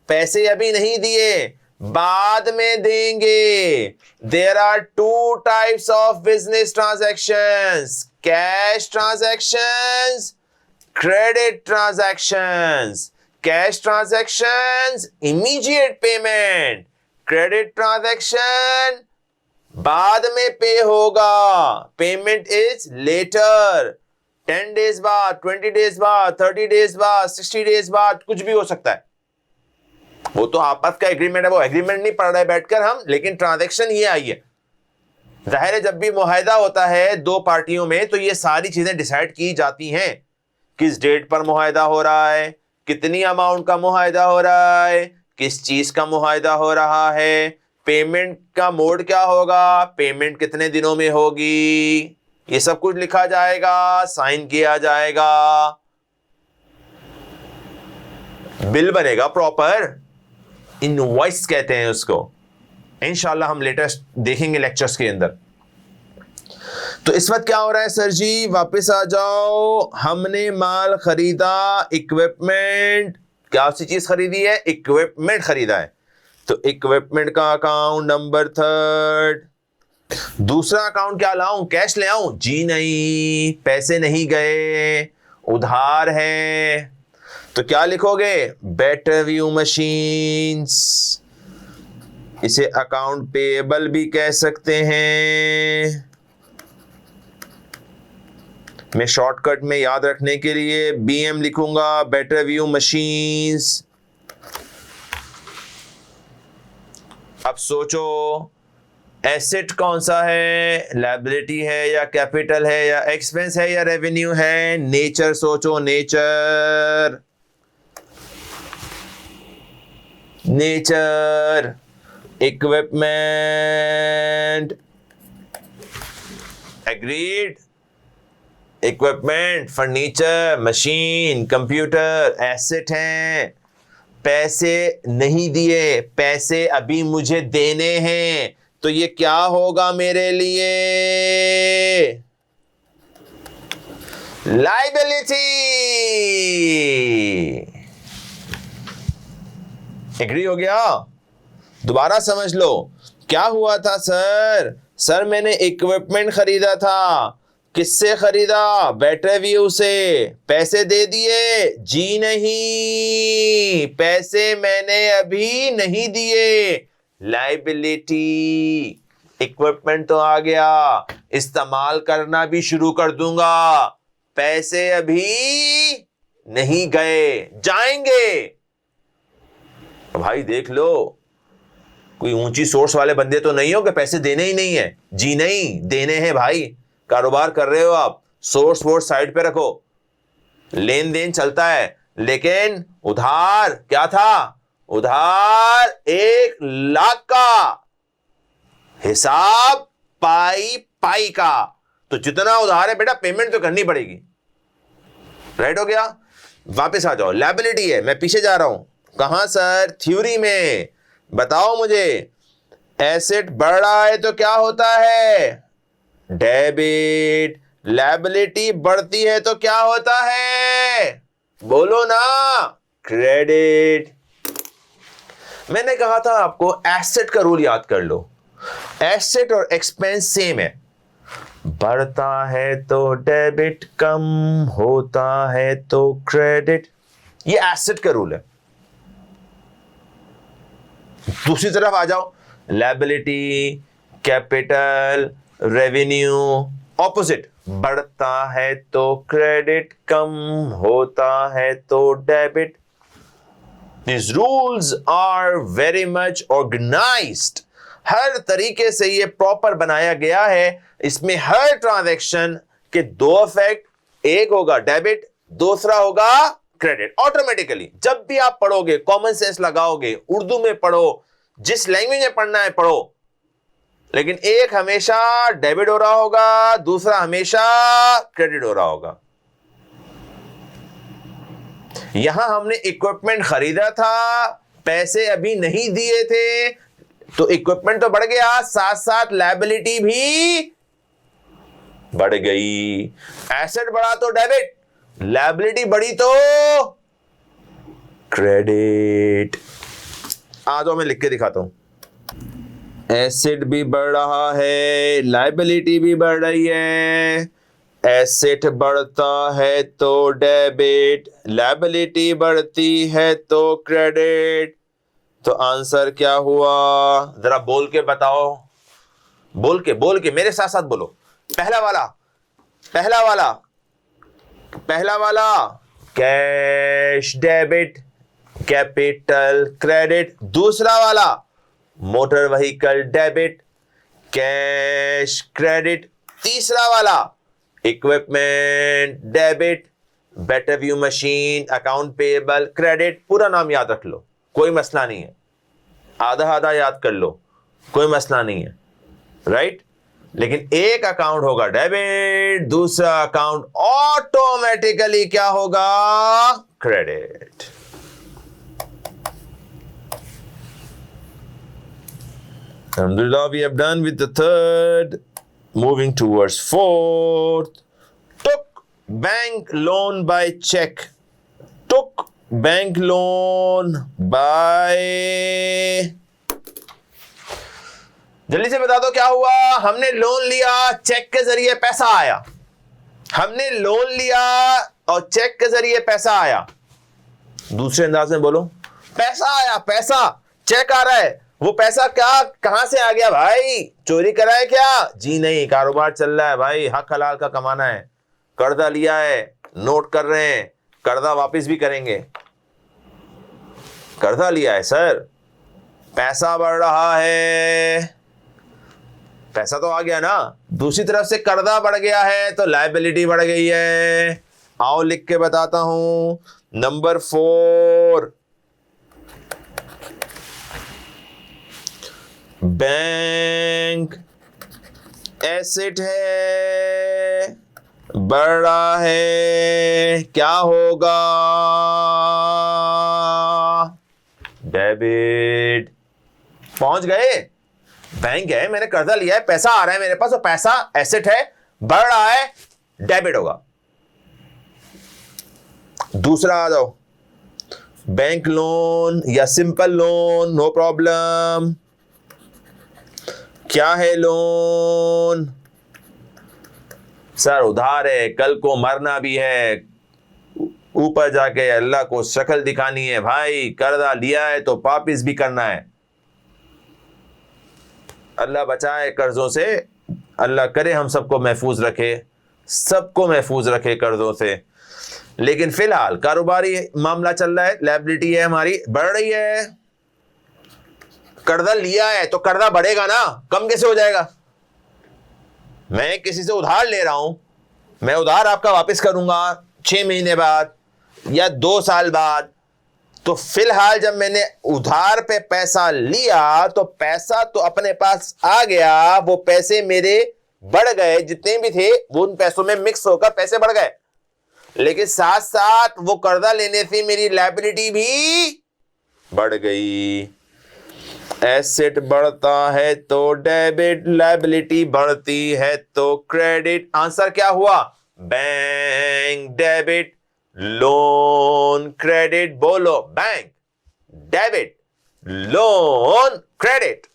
पैसे अभी नहीं दिए, बाद में देंगे। There are two types of business transactions, cash transactions, credit transactions. Cash transactions immediate payment, credit transaction बाद में पे होगा, पेमेंट इज लेटर। 10 डेज बाद, 20 डेज बाद, 30 डेज बाद, 60 डेज बाद, कुछ भी हो सकता है। वो तो आपस का एग्रीमेंट है, वो एग्रीमेंट नहीं पढ़ रहे बैठकर हम, लेकिन ट्रांजैक्शन ये आई है। जाहिर है जब भी मुआहदा होता है दो पार्टियों में तो ये सारी चीजें डिसाइड की जाती हैं। किस डेट पर मुआहदा हो रहा है, कितनी अमाउंट का मुआहदा हो रहा है, किस चीज का मुआहदा हो रहा है, पेमेंट का मोड क्या होगा, पेमेंट कितने दिनों में होगी, ये सब कुछ लिखा जाएगा, साइन किया जाएगा, बिल बनेगा प्रॉपर, इनवॉइस कहते हैं उसको। इंशाल्लाह हम लेटेस्ट देखेंगे लेक्चर्स के अंदर। तो इस वक्त क्या हो रहा है सर जी, वापस आ जाओ। हमने माल खरीदा, इक्विपमेंट, क्या सी चीज खरीदी है, इक्विपमेंट खरीदा है। तो इक्विपमेंट का अकाउंट नंबर 3। दूसरा अकाउंट क्या लाऊं, कैश ले आऊं? जी नहीं, पैसे नहीं गए, उधार है। तो क्या लिखोगे, बेटर व्यू मशीन्स, इसे अकाउंट पेएबल भी कह सकते हैं। मैं शॉर्टकट में याद रखने के लिए बीएम लिखूंगा, बेटर व्यू मशीन्स। अब सोचो एसेट कौन सा है, लायबिलिटी है या कैपिटल है या एक्सपेंस है या रेवेन्यू है। नेचर सोचो, nature, nature, equipment, agreed. Equipment, furniture, machine, computer asset हैं। पैसे नहीं दिए, पैसे अभी मुझे देने हैं, तो ये क्या होगा मेरे लिए, लायबिलिटी। एग्री हो गया? दोबारा समझ लो क्या हुआ था सर। सर मैंने इक्विपमेंट खरीदा था, किससे खरीदा, बेटर व्यू से। पैसे दे दिए? जी नहीं, पैसे मैंने अभी नहीं दिए, लायबिलिटी। इक्विपमेंट तो आ गया, इस्तेमाल करना भी शुरू कर दूंगा, पैसे अभी नहीं गए, जाएंगे। भाई देख लो, कोई ऊंची सोर्स वाले बंदे तो नहीं हो कि पैसे देने ही नहीं है। जी नहीं, देने हैं भाई। कारोबार कर रहे हो आप, सोर्स वोर्स साइड पे रखो, लेन देन चलता है, लेकिन उधार क्या था, उधार 1 लाख का, हिसाब पाई पाई का। तो जितना उधार है बेटा पेमेंट तो करनी पड़ेगी। राइट हो गया? वापस आ जाओ, लायबिलिटी है, मैं पीछे जा रहा हूं। कहां सर? थ्योरी में बताओ मुझे। एसेट बढ़ रहा है तो क्या होता है, डेबिट। लायबिलिटी बढ़ती है तो क्या होता है, बोलो ना, क्रेडिट। मैंने कहा था आपको एसेट का रूल याद कर लो। एसेट और एक्सपेंस सेम है, बढ़ता है तो डेबिट, कम होता है तो क्रेडिट। ये एसेट का रूल है। दूसरी तरफ आ जाओ, लायबिलिटी, कैपिटल, रेवेन्यू, ऑपोजिट। बढ़ता है तो क्रेडिट, कम होता है तो debit. These rules are very much organized. हर तरीके से ये प्रॉपर बनाया गया है। इसमें हर ट्रांजैक्शन के 2 इफेक्ट, एक होगा डेबिट, दूसरा होगा क्रेडिट। ऑटोमेटिकली जब भी आप पढ़ोगे, कॉमन सेंस लगाओगे, उर्दू में पढ़ो, जिस लैंग्वेज में पढ़ना है पढ़ो, लेकिन एक हमेशा डेबिट हो रहा होगा, दूसरा हमेशा क्रेडिट हो रहा होगा। यहां हमने इक्विपमेंट खरीदा था, पैसे अभी नहीं दिए थे तो इक्विपमेंट तो बढ़ गया, साथ साथ लायबिलिटी भी बढ़ गई। एसेट बढ़ा तो डेबिट, लायबिलिटी बढ़ी तो क्रेडिट। आ जाओ मैं लिख के दिखाता हूं। एसेट भी बढ़ रहा है, लायबिलिटी भी बढ़ रही है। एसेट बढ़ता है तो डेबिट, लायबिलिटी बढ़ती है तो क्रेडिट। तो आंसर क्या हुआ, जरा बोल के बताओ, बोल के मेरे साथ साथ बोलो। पहला वाला कैश डेबिट, कैपिटल क्रेडिट। दूसरा वाला motor vehicle debit, cash credit. तीसरा वाला equipment debit, better view machine, account payable credit. पूरा नाम याद रख लो, कोई मसला नहीं है। आधा आधा याद कर लो, कोई मसला नहीं है, राइट। लेकिन एक अकाउंट होगा डेबिट, दूसरा अकाउंट ऑटोमेटिकली क्या होगा, credit. Alhamdulillah, we have done with the third. Moving towards fourth. Took bank loan by check. Took bank loan by. जल्दी से बता दो क्या हुआ। हमने लोन लिया, चेक के जरिए पैसा आया। हमने लोन लिया और चेक के जरिए पैसा आया। दूसरे अंदाज में बोलो, पैसा आया, पैसा, चेक आ रहा है। वो पैसा क्या, कहां से आ गया भाई? चोरी करा है क्या? जी नहीं, कारोबार चल रहा है भाई, हक हलाल का कमाना है। कर्जा लिया है, नोट कर रहे हैं, कर्जा वापस भी करेंगे। कर्जा लिया है सर, पैसा बढ़ रहा है, पैसा तो आ गया ना। दूसरी तरफ से कर्जा बढ़ गया है तो लायबिलिटी बढ़ गई है। आओ लिख के बताता हूं। नंबर 4, बैंक एसेट है, बढ़ रहा है, क्या होगा, डेबिट। पहुंच गए, बैंक है, मैंने कर्जा लिया है, पैसा आ रहा है मेरे पास, और पैसा एसेट है, बढ़ रहा है, डेबिट होगा। दूसरा आ जाओ, बैंक लोन या सिंपल लोन, नो प्रॉब्लम। क्या है लोन? सर उधार है, कल को मरना भी है, ऊपर जाके अल्लाह को शक्ल दिखानी है भाई। कर्जा लिया है तो वापिस भी करना है। अल्लाह बचाए कर्जों से, अल्लाह करे हम सबको महफूज रखे, सबको महफूज रखे कर्जों से। लेकिन फिलहाल कारोबारी मामला चल रहा है, लायबिलिटी है हमारी, बढ़ रही है। कर्जा लिया है तो कर्जा बढ़ेगा ना, कम कैसे हो जाएगा? मैं किसी से उधार ले रहा हूं, मैं उधार आपका वापस करूंगा 6 महीने बाद या 2 साल बाद। तो फिलहाल जब मैंने उधार पे पैसा लिया तो पैसा तो अपने पास आ गया, वो पैसे मेरे बढ़ गए, जितने भी थे वो उन पैसों में मिक्स होकर पैसे बढ़ गए। लेकिन साथ साथ वो कर्जा लेने से मेरी लायबिलिटी भी बढ़ गई। एसेट बढ़ता है तो डेबिट, लायबिलिटी बढ़ती है तो क्रेडिट। आंसर क्या हुआ? Bank debit, loan credit. बोलो, बैंक डेबिट, लोन क्रेडिट।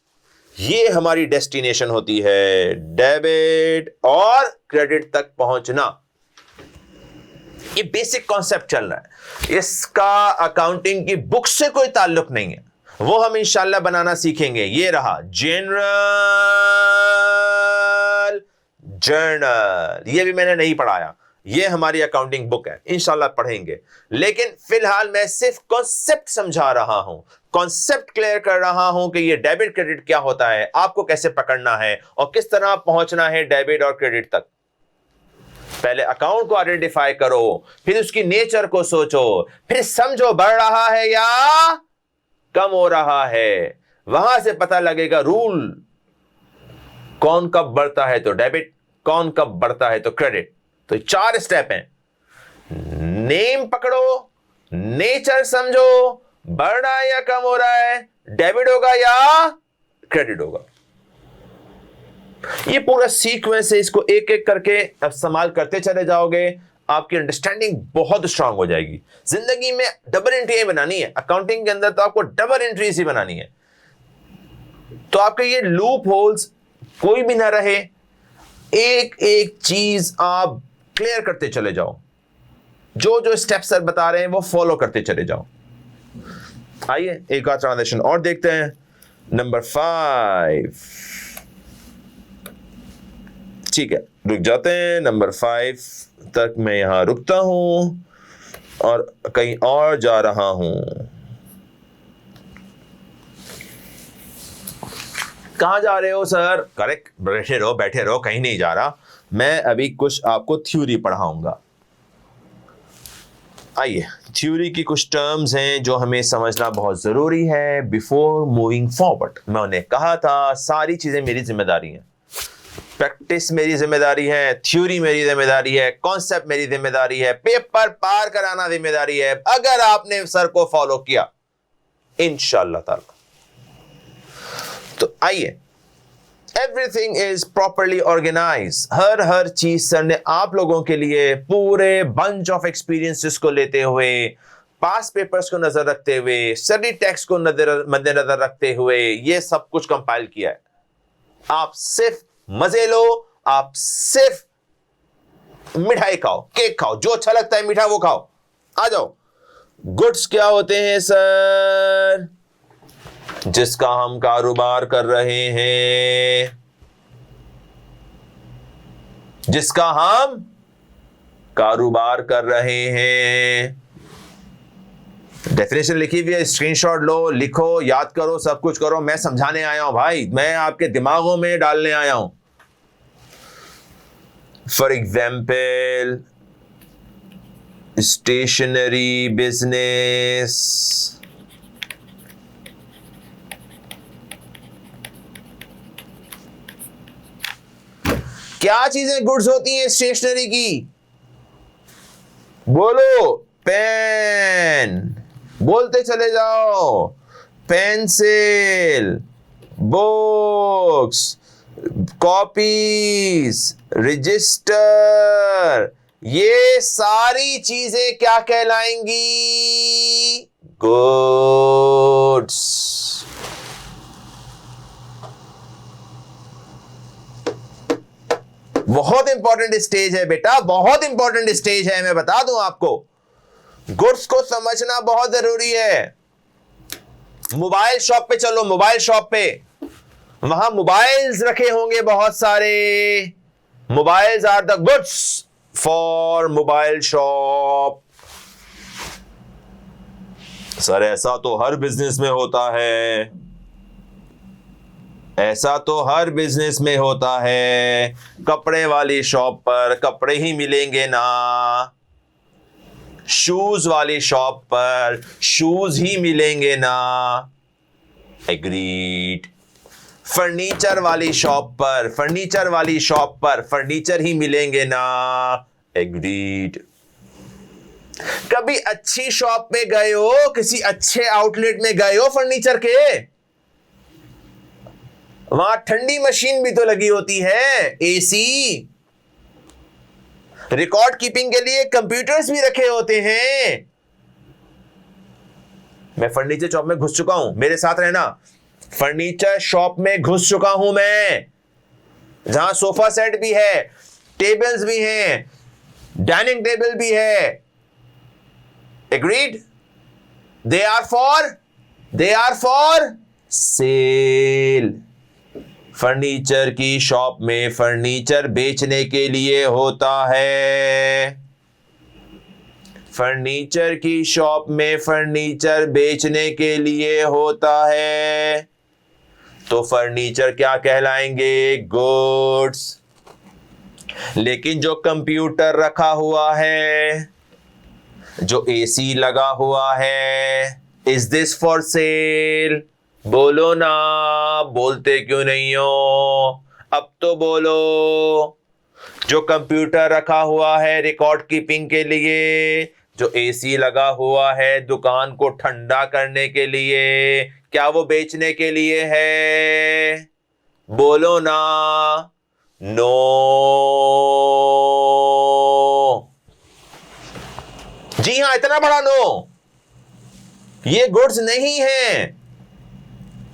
ये हमारी डेस्टिनेशन होती है, डेबिट और क्रेडिट तक पहुंचना। ये बेसिक कॉन्सेप्ट चल रहा है, इसका अकाउंटिंग की बुक से कोई ताल्लुक नहीं है, वो हम इंशाल्लाह बनाना सीखेंगे। ये रहा जनरल जर्नल, ये भी मैंने नहीं पढ़ाया, ये हमारी अकाउंटिंग बुक है, इंशाल्लाह पढ़ेंगे। लेकिन फिलहाल मैं सिर्फ कॉन्सेप्ट समझा रहा हूं, कॉन्सेप्ट क्लियर कर रहा हूं कि ये डेबिट क्रेडिट क्या होता है, आपको कैसे पकड़ना है और किस तरह पहुंचना है डेबिट और क्रेडिट तक। पहले अकाउंट को आइडेंटिफाई करो, फिर उसकी नेचर को सोचो, फिर समझो बढ़ रहा है या कम हो रहा है। वहां से पता लगेगा रूल, कौन कब बढ़ता है तो डेबिट, कौन कब बढ़ता है तो क्रेडिट। तो 4 स्टेप हैं, नेम पकड़ो, नेचर समझो, बढ़ रहा है या कम हो रहा है, डेबिट होगा या क्रेडिट होगा। ये पूरा सीक्वेंस है, इसको एक एक करके इस्तेमाल करते चले जाओगे, आपकी अंडरस्टैंडिंग बहुत स्ट्रांग हो जाएगी। जिंदगी में डबल एंट्री बनानी है, अकाउंटिंग के अंदर तो आपको डबल एंट्रीज ही बनानी है। तो आपके ये लूप होल्स कोई भी ना रहे, एक एक चीज आप क्लियर करते चले जाओ, जो जो स्टेप्स सर बता रहे हैं वो फॉलो करते चले जाओ। आइए एक और ट्रांजेक्शन और देखते हैं, नंबर 5। ठीक है, रुक जाते हैं, नंबर 5 तक मैं यहां रुकता हूं और कहीं और जा रहा हूं। कहां जा रहे हो सर? करेक्ट, बैठे रहो, कहीं नहीं जा रहा। मैं अभी कुछ आपको थ्योरी पढ़ाऊंगा। आइए, थ्योरी की कुछ टर्म्स हैं जो हमें समझना बहुत जरूरी है बिफोर मूविंग फॉरवर्ड। मैं उन्हें कहा था सारी चीजें मेरी जिम्मेदारी हैं, प्रैक्टिस मेरी जिम्मेदारी है, थ्योरी मेरी जिम्मेदारी है, कॉन्सेप्ट मेरी जिम्मेदारी है, पेपर पार कराना जिम्मेदारी है, अगर आपने सर को फॉलो किया इंशाअल्लाह ताला। तो आइए, एवरीथिंग इज प्रॉपरली ऑर्गेनाइज। हर चीज सर ने आप लोगों के लिए पूरे बंच ऑफ एक्सपीरियंसेस को लेते हुए, पास पेपर्स को नजर रखते हुए, स्टडी टेक्स्ट को मद्देनजर रखते हुए ये सब कुछ कंपाइल किया है। आप सिर्फ मजे लो, आप सिर्फ मिठाई खाओ, केक खाओ, जो अच्छा लगता है मीठा वो खाओ। आ जाओ। गुड्स क्या होते हैं सर? जिसका हम कारोबार कर रहे हैं, जिसका हम कारोबार कर रहे हैं। डेफिनेशन लिखी हुई है, स्क्रीनशॉट लो, लिखो, याद करो, सब कुछ करो। मैं समझाने आया हूं भाई, मैं आपके दिमागों में डालने आया हूं। फॉर एग्जाम्पल, स्टेशनरी बिजनेस, क्या चीजें गुड्स होती हैं स्टेशनरी की? बोलो। पेन, बोलते चले जाओ, पेंसिल, बुक्स, कॉपीज, रजिस्टर, ये सारी चीजें क्या कहलाएंगी? गुड्स। बहुत इंपॉर्टेंट स्टेज है बेटा, बहुत इंपॉर्टेंट स्टेज है, मैं बता दूं आपको। गुड्स को समझना बहुत जरूरी है। मोबाइल शॉप पे चलो, मोबाइल शॉप पे, वहां मोबाइल्स रखे होंगे बहुत सारे। Mobiles are the goods for mobile shop. Sir ऐसा तो हर बिजनेस में होता है, ऐसा तो हर बिजनेस में होता है। कपड़े वाली शॉप पर कपड़े ही मिलेंगे ना, शूज वाली शॉप पर शूज ही मिलेंगे ना। एग्रीड। फर्नीचर वाली शॉप पर फर्नीचर ही मिलेंगे ना। एग्रीड। कभी अच्छी शॉप पे गए हो, किसी अच्छे आउटलेट में गए हो फर्नीचर के? वहां ठंडी मशीन भी तो लगी होती है, एसी। रिकॉर्ड कीपिंग के लिए कंप्यूटर्स भी रखे होते हैं। मैं फर्नीचर शॉप में घुस चुका हूं, मेरे साथ रहना। फर्नीचर शॉप में घुस चुका हूं मैं, जहां सोफा सेट भी है, टेबल्स भी हैं, डाइनिंग टेबल भी है। Agreed? They are for sale. Furniture की शॉप में फर्नीचर बेचने के लिए होता है। फर्नीचर की शॉप में फर्नीचर बेचने के लिए होता है। तो फर्नीचर क्या कहलाएंगे? गुड्स। लेकिन जो कंप्यूटर रखा हुआ है, जो एसी लगा हुआ है, इज दिस फॉर सेल? बोलो ना, बोलते क्यों नहीं हो? अब तो बोलो। जो कंप्यूटर रखा हुआ है रिकॉर्ड कीपिंग के लिए, जो एसी लगा हुआ है दुकान को ठंडा करने के लिए, क्या वो बेचने के लिए है? बोलो ना। नो। जी हां, इतना बड़ा नो। ये गुड्स नहीं है,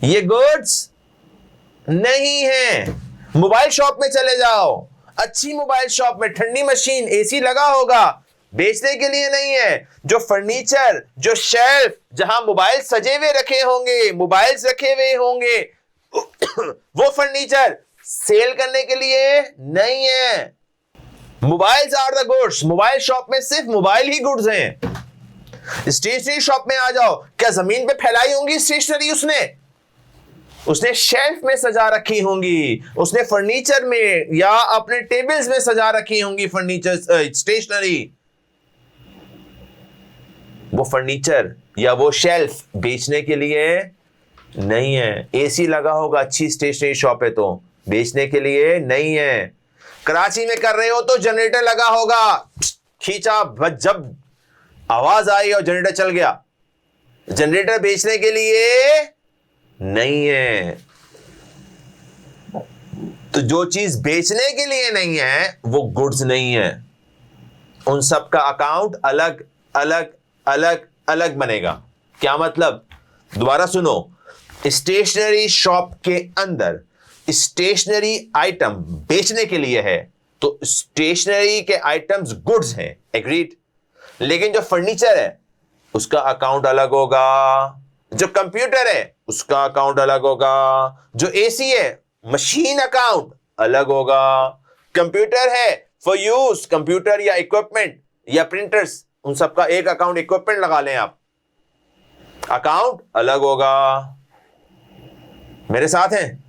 ये गुड्स नहीं है। मोबाइल शॉप में चले जाओ, अच्छी मोबाइल शॉप में ठंडी मशीन, एसी लगा होगा, बेचने के लिए नहीं है। जो फर्नीचर, जो शेल्फ, जहां मोबाइल सजे हुए रखे होंगे, मोबाइल्स रखे हुए होंगे, वो फर्नीचर सेल करने के लिए नहीं है। Mobiles are the goods. Mobile shop में सिर्फ मोबाइल ही गुड्स हैं। स्टेशनरी शॉप में आ जाओ, क्या जमीन पे फैलाई होंगी स्टेशनरी? उसने शेल्फ में सजा रखी होंगी, उसने फर्नीचर में या अपने टेबल्स में सजा रखी होंगी फर्नीचर, स्टेशनरी। वो फर्नीचर या वो शेल्फ बेचने के लिए नहीं है। एसी लगा होगा अच्छी स्टेशनरी शॉप है तो बेचने के लिए नहीं है। कराची में कर रहे हो तो जनरेटर लगा होगा, खींचा, जब आवाज आई और जनरेटर चल गया। जनरेटर बेचने के लिए नहीं है। तो जो चीज बेचने के लिए नहीं है वो गुड्स नहीं है। उन सब का अकाउंट अलग अलग अलग अलग बनेगा। क्या मतलब? दोबारा सुनो। स्टेशनरी शॉप के अंदर स्टेशनरी आइटम बेचने के लिए है तो स्टेशनरी के आइटम्स गुड्स हैं, एग्रीड। लेकिन जो फर्नीचर है उसका अकाउंट अलग होगा, जो कंप्यूटर है उसका अकाउंट अलग होगा, जो एसी है मशीन अकाउंट अलग होगा। कंप्यूटर है फॉर यूज, कंप्यूटर या इक्विपमेंट या प्रिंटर्स, उन सबका एक अकाउंट, इक्विपमेंट लगा लें आप, अकाउंट अलग होगा। मेरे साथ हैं?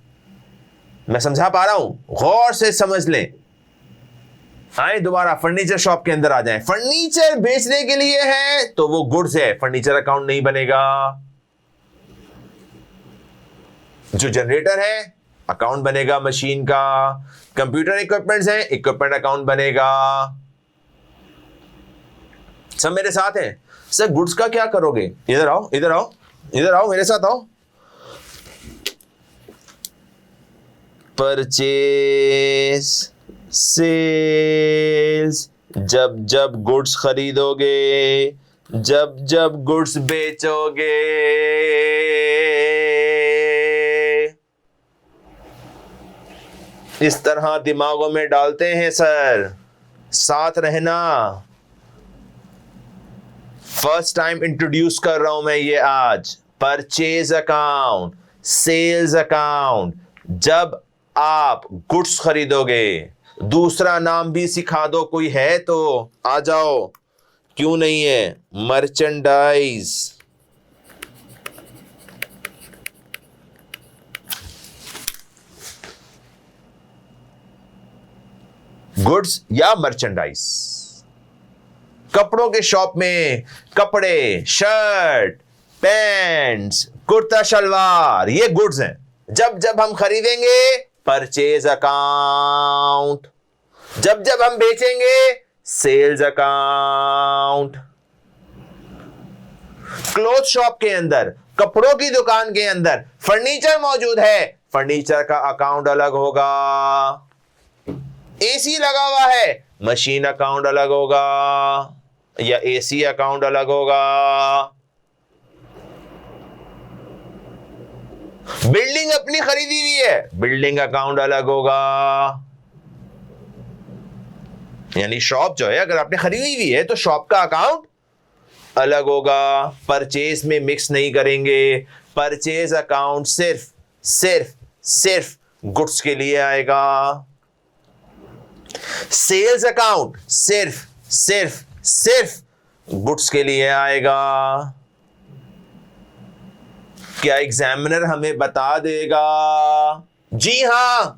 मैं समझा पा रहा हूं? गौर से समझ लें। आए दोबारा फर्नीचर शॉप के अंदर आ जाएं। फर्नीचर बेचने के लिए है तो वो गुड्स है, फर्नीचर अकाउंट नहीं बनेगा। जो जनरेटर है अकाउंट बनेगा मशीन का, कंप्यूटर इक्विपमेंट्स हैं, इक्विपमेंट अकाउंट बनेगा। सब मेरे साथ हैं? सर गुड्स का क्या करोगे? इधर आओ, इधर आओ, इधर आओ, मेरे साथ आओ। परचेज, सेल्स, जब जब गुड्स खरीदोगे, जब जब गुड्स बेचोगे, इस तरह दिमागों में डालते हैं सर। साथ रहना। फर्स्ट टाइम इंट्रोड्यूस कर रहा हूं मैं ये आज। परचेज अकाउंट, सेल्स अकाउंट, जब आप गुड्स खरीदोगे। दूसरा नाम भी सिखा दो, कोई है तो आ जाओ, क्यों नहीं है? मर्चेंडाइज। गुड्स या मर्चेंडाइज। कपड़ों के शॉप में कपड़े, शर्ट, पैंट्स, कुर्ता शलवार, ये गुड्स हैं। जब जब हम खरीदेंगे परचेज अकाउंट, जब जब हम बेचेंगे सेल्स अकाउंट। क्लोथ शॉप के अंदर, कपड़ों की दुकान के अंदर फर्नीचर मौजूद है, फर्नीचर का अकाउंट अलग होगा। एसी लगा हुआ है, मशीन अकाउंट अलग होगा या एसी अकाउंट अलग होगा। बिल्डिंग अपनी खरीदी हुई है, बिल्डिंग अकाउंट अलग होगा। यानी शॉप जो है अगर आपने खरीदी हुई है तो शॉप का अकाउंट अलग होगा। परचेज में मिक्स नहीं करेंगे। परचेज अकाउंट सिर्फ सिर्फ सिर्फ गुड्स के लिए आएगा। सेल्स अकाउंट सिर्फ सिर्फ सिर्फ गुड्स के लिए आएगा। क्या एग्जामिनर हमें बता देगा? जी हां,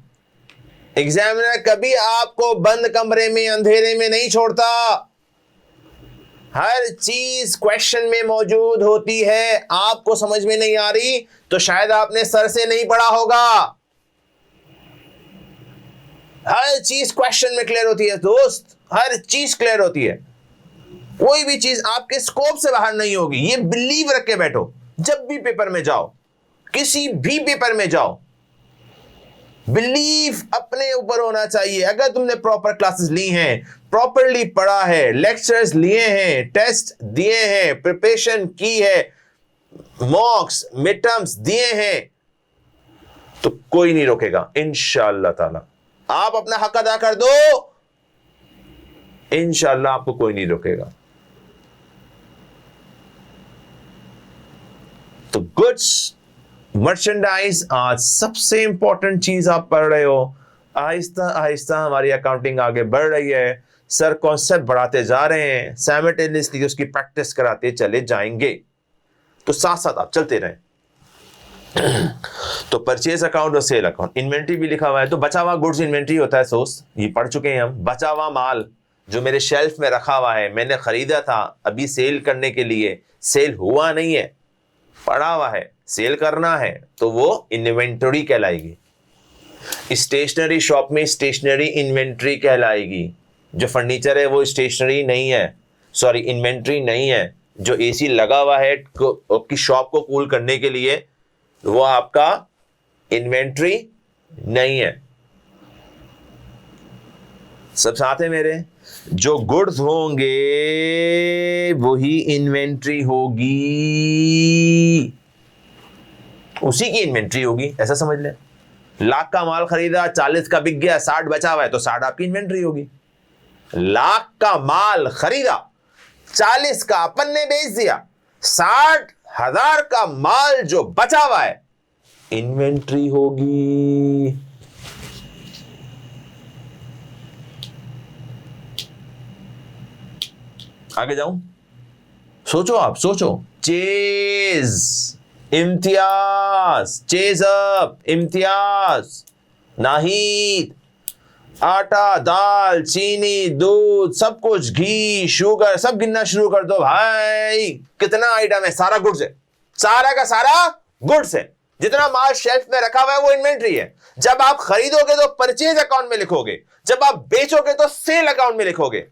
एग्जामिनर कभी आपको बंद कमरे में अंधेरे में नहीं छोड़ता। हर चीज क्वेश्चन में मौजूद होती है। आपको समझ में नहीं आ रही तो शायद आपने सर से नहीं पढ़ा होगा। हर चीज क्वेश्चन में क्लियर होती है दोस्त, हर चीज क्लियर होती है। कोई भी चीज आपके स्कोप से बाहर नहीं होगी, ये बिलीव रख के बैठो। जब भी पेपर में जाओ, किसी भी पेपर में जाओ, बिलीव अपने ऊपर होना चाहिए। अगर तुमने प्रॉपर क्लासेस ली हैं, प्रॉपरली पढ़ा है, लेक्चर्स लिए हैं, टेस्ट दिए हैं, प्रिपरेशन की है, मॉक्स मिड टर्म्स दिए हैं, तो कोई नहीं रोकेगा इंशाअल्लाह ताला। आप अपना हक अदा कर दो, इंशाअल्लाह आपको कोई नहीं रोकेगा। तो गुड्स मर्चेंडाइज आज सबसे इंपॉर्टेंट चीज आप पढ़ रहे हो। आहिस्ता आहिस्ता हमारी अकाउंटिंग आगे बढ़ रही है, सर कॉन्सेप्ट बढ़ाते जा रहे हैं, साइमल्टेनियसली उसकी प्रैक्टिस कराते चले जाएंगे, तो साथ साथ आप चलते रहें। तो परचेज अकाउंट और सेल अकाउंट, इन्वेंट्री भी लिखा हुआ है, तो बचा हुआ गुड्स इन्वेंट्री होता है सोर्स, ये पढ़ चुके हैं हम। बचा हुआ माल जो मेरे शेल्फ में रखा हुआ है, मैंने खरीदा था अभी सेल करने के लिए, सेल हुआ नहीं है, पड़ा हुआ है, सेल करना है, तो वो इन्वेंटरी कहलाएगी। स्टेशनरी शॉप में स्टेशनरी इन्वेंट्री कहलाएगी। जो फर्नीचर है वो स्टेशनरी नहीं है, सॉरी इन्वेंट्री नहीं है। जो एसी लगा हुआ है आपकी शॉप को कूल करने के लिए, वो आपका इन्वेंट्री नहीं है। सब साथ है मेरे? जो गुड्स होंगे वही इन्वेंट्री होगी, उसी की इन्वेंट्री होगी, ऐसा समझ ले। लाख का माल खरीदा, 40 का बिक गया, 60 बचा हुआ है, तो 60 आपकी इन्वेंट्री होगी। लाख का माल खरीदा, 40 का अपन ने बेच दिया, 60,000 का माल जो बचा हुआ है, इन्वेंट्री होगी। आगे जाऊं? सोचो, आप सोचो। Chase Imtiaz, chase up Imtiaz, Nahid, आटा, दाल, चीनी, दूध, सब कुछ, घी, शुगर, सब गिनना शुरू कर दो भाई। कितना आइटम है? सारा गुड्स है, सारा का सारा गुड्स है। जितना माल शेल्फ में रखा हुआ है वो इन्वेंट्री है। जब आप खरीदोगे तो परचेज अकाउंट में लिखोगे, जब आप बेचोगे तो सेल अकाउंट में लिखोगे।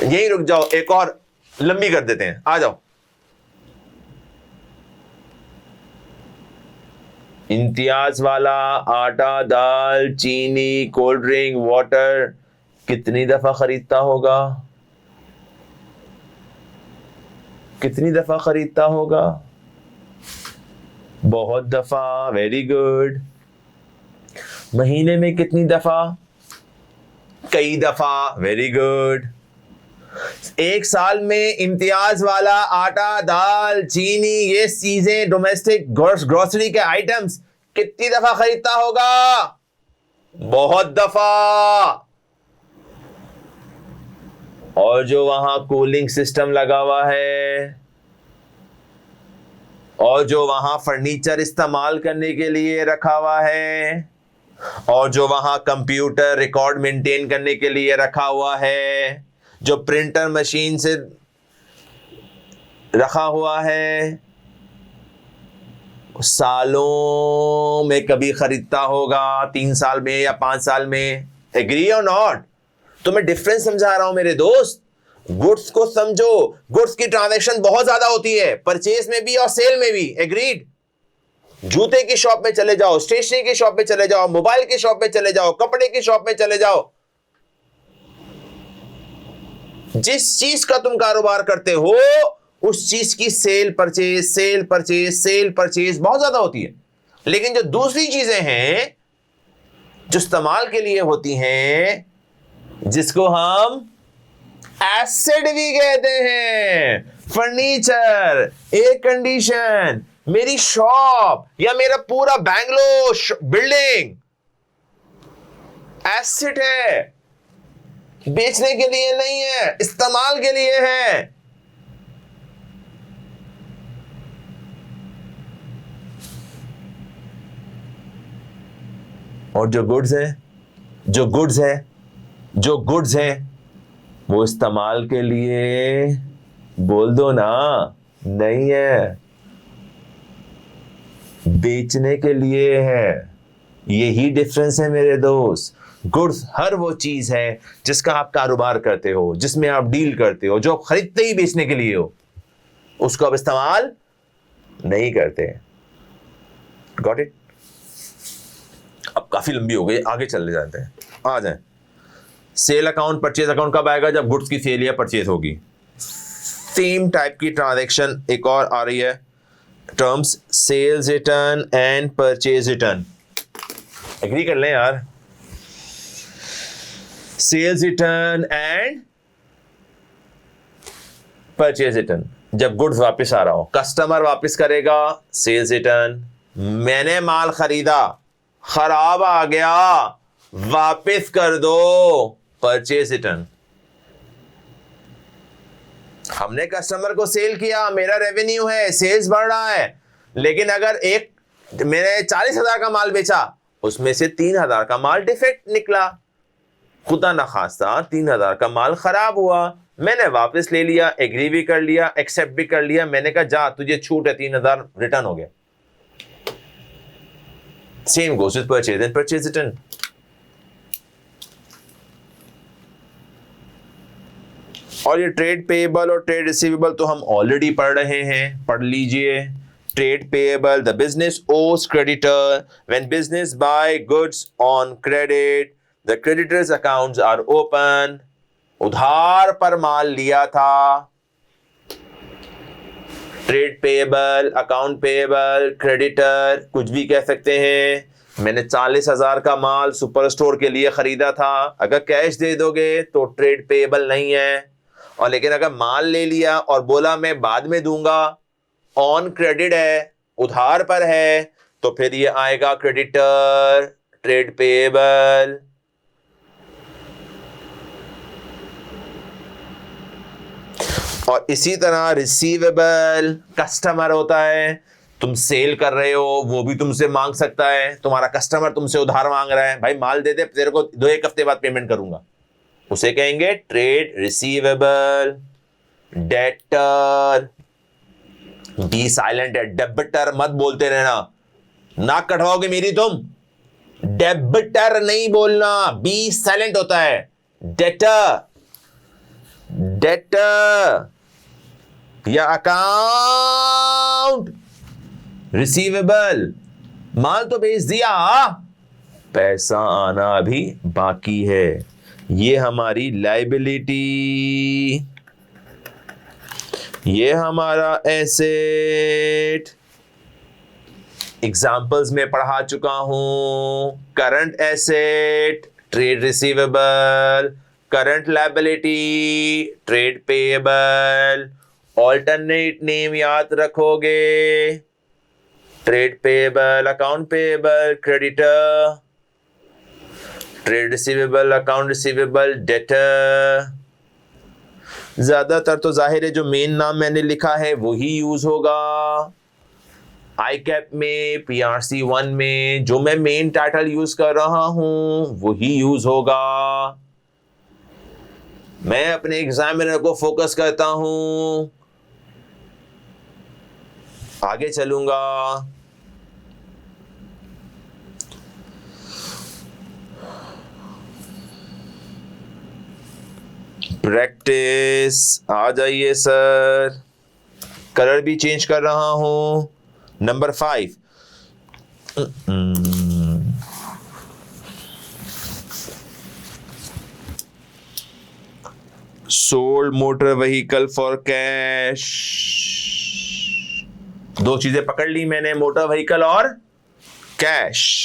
यही रुक जाओ, एक और लंबी कर देते हैं, आ जाओ। इम्तियाज वाला आटा, दाल, चीनी, कोल्ड ड्रिंक, वाटर कितनी दफा खरीदता होगा? कितनी दफा खरीदता होगा? बहुत दफा, वेरी गुड। महीने में कितनी दफा? कई दफा, वेरी गुड। एक साल में इम्तियाज वाला आटा, दाल, चीनी, ये चीजें, डोमेस्टिक ग्रोसरी के आइटम्स कितनी दफा खरीदता होगा? बहुत दफा। और जो वहां कूलिंग सिस्टम लगा हुआ है, और जो वहां फर्नीचर इस्तेमाल करने के लिए रखा हुआ है, और जो वहां कंप्यूटर रिकॉर्ड मेंटेन करने के लिए रखा हुआ है, जो प्रिंटर मशीन से रखा हुआ है, सालों में कभी खरीदता होगा, 3 साल में या 5 साल में। एग्री और नॉट? तो मैं डिफरेंस समझा रहा हूं मेरे दोस्त। गुड्स को समझो, गुड्स की ट्रांजैक्शन बहुत ज्यादा होती है, परचेज में भी और सेल में भी। एग्रीड? जूते की शॉप में चले जाओ, स्टेशनरी की शॉप में चले जाओ, मोबाइल की शॉप में चले जाओ, कपड़े की शॉप में चले जाओ, जिस चीज का तुम कारोबार करते हो उस चीज की cell purchase, cell purchase, cell purchase बहुत ज्यादा होती है। लेकिन जो दूसरी चीजें हैं जो इस्तेमाल के लिए होती हैं, जिसको हम एसेट भी कहते हैं, फर्नीचर, एयर कंडीशन, मेरी शॉप या मेरा पूरा बैंगलोर बिल्डिंग एसेट है, बेचने के लिए नहीं है, इस्तेमाल के लिए है। और जो गुड्स है, जो गुड्स है वो इस्तेमाल के लिए, बोल दो ना, नहीं है, बेचने के लिए है। यही डिफरेंस है मेरे दोस्त। गुड्स हर वो चीज है जिसका आप कारोबार करते हो, जिसमें आप डील करते हो, जो आप खरीदते ही बेचने के लिए हो, उसको आप इस्तेमाल नहीं करते। Got it? अब काफी लंबी हो गई, आगे चले जाते हैं। आ जाए, सेल अकाउंट, परचेज अकाउंट कब आएगा? जब गुड्स की सेल या परचेज होगी। सेम टाइप की ट्रांजैक्शन एक और आ रही है, terms sales return and purchase return. Agree कर लें यार, sales return and purchase return. जब गुड्स वापस आ रहा हो, कस्टमर वापस करेगा, सेल्स रिटर्न। मैंने माल खरीदा, खराब आ गया, वापस कर दो, परचेज रिटर्न। हमने कस्टमर को सेल किया, मेरा रेवेन्यू है, सेल्स बढ़ रहा है, लेकिन अगर मैंने 40,000 का माल बेचा, उसमें से 3,000 का माल डिफेक्ट निकला, खुदा ना खास्ता 3,000 का माल खराब हुआ, मैंने वापस ले लिया, एग्री भी कर लिया, एक्सेप्ट भी कर लिया, मैंने कहा जा तुझे छूट है, 3,000 रिटर्न हो गया। Same goes with purchase and purchase return. और ये ट्रेड पेएबल और ट्रेड रिसीवेबल तो हम ऑलरेडी पढ़ रहे हैं, पढ़ लीजिए। Trade payable, the business owes creditor when business buy goods on credit, the creditors accounts are open. उधार पर माल लिया था, trade payable, account payable, creditor, कुछ भी कह सकते हैं। मैंने 40,000 का माल सुपर स्टोर के लिए खरीदा था, अगर कैश दे दोगे तो ट्रेड पेएबल नहीं है, और लेकिन अगर माल ले लिया और बोला मैं बाद में दूंगा, ऑन क्रेडिट है, उधार पर है, तो फिर ये आएगा क्रेडिटर, ट्रेड पेएबल। और इसी तरह रिसीवेबल, कस्टमर होता है, तुम सेल कर रहे हो, वो भी तुमसे मांग सकता है, तुम्हारा कस्टमर तुमसे उधार मांग रहा है, भाई माल दे दे, तेरे को 2-1 हफ्ते बाद पेमेंट करूंगा, उसे कहेंगे trade receivable. Debtor, B silent है, डेबिटर मत बोलते रहना, नाक कटवाओगे मेरी तुम। डेबिटर नहीं बोलना, बी साइलेंट होता है। डेटर, डेटर या अकाउंट रिसीवेबल, माल तो भेज दिया, पैसा आना अभी बाकी है, ये हमारी लायबिलिटी, ये हमारा एसेट। एग्जाम्पल्स में पढ़ा चुका हूं, current asset trade receivable, current liability trade payable. Alternate name याद रखोगे, trade payable, account payable, creditor, trade receivable, account receivable, debtor. ज्यादातर तो जाहिर है जो मेन नाम मैंने लिखा है वही यूज होगा। आई कैप में, PRC 1 में जो मैं मेन टाइटल यूज कर रहा हूं वही यूज होगा। मैं अपने एग्जामिनर को फोकस करता हूं, आगे चलूंगा। प्रैक्टिस, आ जाइए सर, कलर भी चेंज कर रहा हूं। Number 5, sold motor vehicle for cash. 2 चीजें पकड़ ली मैंने, मोटर व्हीकल और कैश।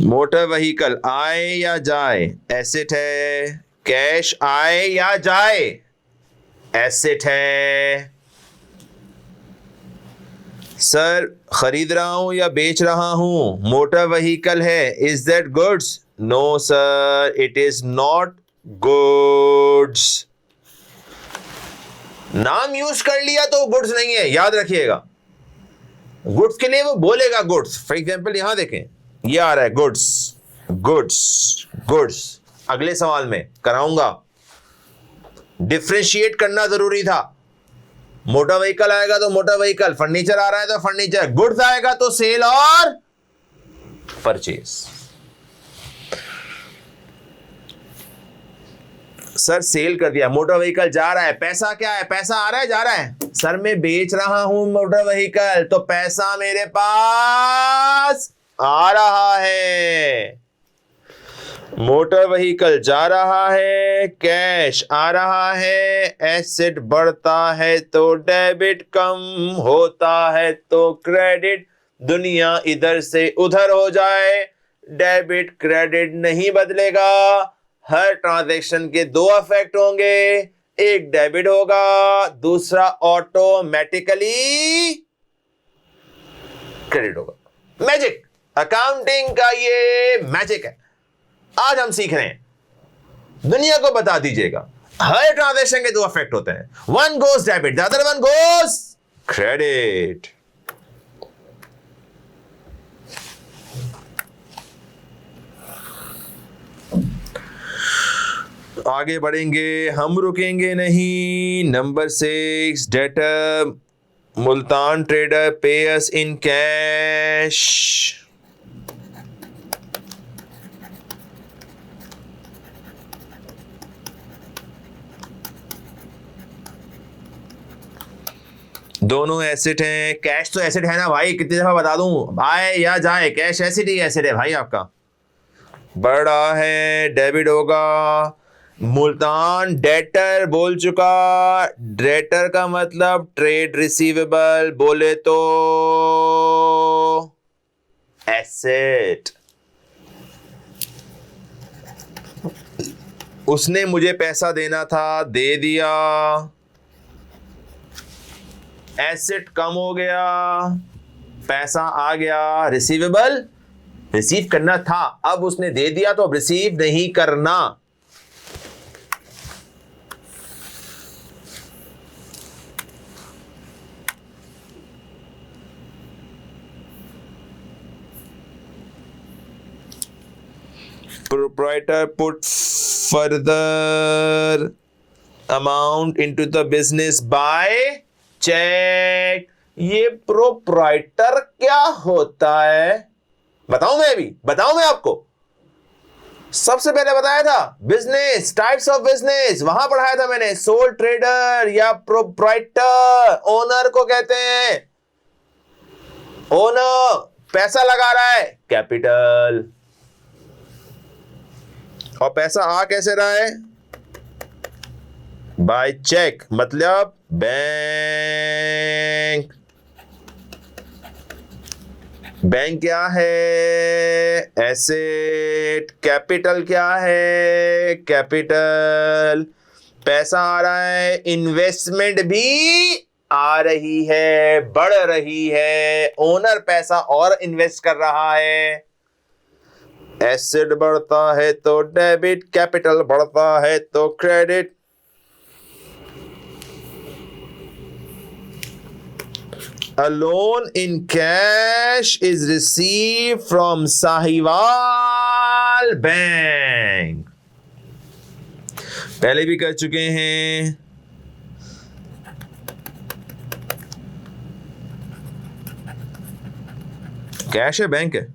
मोटर व्हीकल आए या जाए एसेट है, कैश आए या जाए एसेट है। सर खरीद रहा हूं या बेच रहा हूं, मोटर व्हीकल है, is that goods? No sir, it is not goods. नाम यूज कर लिया तो गुड्स नहीं है, याद रखिएगा। गुड्स के लिए वो बोलेगा गुड्स। फॉर एग्जाम्पल यहां देखें, ये आ रहा है गुड्स, गुड्स, गुड्स। अगले सवाल में कराऊंगा, डिफ्रेंशिएट करना जरूरी था। मोटर व्हीकल आएगा तो मोटर व्हीकल, फर्नीचर आ रहा है तो फर्नीचर, गुड्स आएगा तो सेल और परचेज। सर सेल कर दिया, मोटर व्हीकल जा रहा है, पैसा क्या है, पैसा आ रहा है जा रहा है? सर मैं बेच रहा हूं मोटर व्हीकल तो पैसा मेरे पास आ रहा है। मोटर व्हीकल जा रहा है, कैश आ रहा है, एसेट बढ़ता है तो डेबिट, कम होता है तो क्रेडिट। दुनिया इधर से उधर हो जाए, डेबिट क्रेडिट नहीं बदलेगा। हर ट्रांजैक्शन के दो इफेक्ट होंगे, एक डेबिट होगा, दूसरा ऑटोमेटिकली क्रेडिट होगा। मैजिक, अकाउंटिंग का ये मैजिक है। आज हम सीख रहे हैं, दुनिया को बता दीजिएगा हर ट्रांजैक्शन के दो इफेक्ट होते हैं, one goes debit, the other one goes credit. आगे बढ़ेंगे, हम रुकेंगे नहीं। नंबर 6, डेटर मुल्तान ट्रेडर पे अस इन कैश। दोनों एसेट हैं, कैश तो एसेट है ना भाई, कितनी दफा बता दूं, आए या जाए कैश एसेट ही एसेट है भाई आपका। बड़ा है, डेबिट होगा। मुल्तान डेटर बोल चुका, डेटर का मतलब ट्रेड रिसीवेबल, बोले तो एसेट। उसने मुझे पैसा देना था, दे दिया, एसेट कम हो गया, पैसा आ गया। रिसीवेबल रिसीव करना था, अब उसने दे दिया तो अब रिसीव नहीं करना। Proprietor put further amount into the business by check। ये प्रोप्राइटर क्या होता है बताऊं मैं आपको। सबसे पहले बताया था बिजनेस, टाइप्स ऑफ बिजनेस, वहां पढ़ाया था मैंने। सोल ट्रेडर या प्रोप्राइटर, ओनर को कहते हैं। ओनर पैसा लगा रहा है, कैपिटल, और पैसा आ कैसे रहा है, बाय चेक, मतलब बैंक। बैंक क्या है, एसेट। कैपिटल क्या है, कैपिटल। पैसा आ रहा है, इन्वेस्टमेंट भी आ रही है, बढ़ रही है। ओनर पैसा और इन्वेस्ट कर रहा है। एसेट बढ़ता है तो डेबिट, कैपिटल बढ़ता है तो credit. A loan in cash is received from Sahiwal bank. पहले भी कर चुके हैं। कैश है, बैंक है,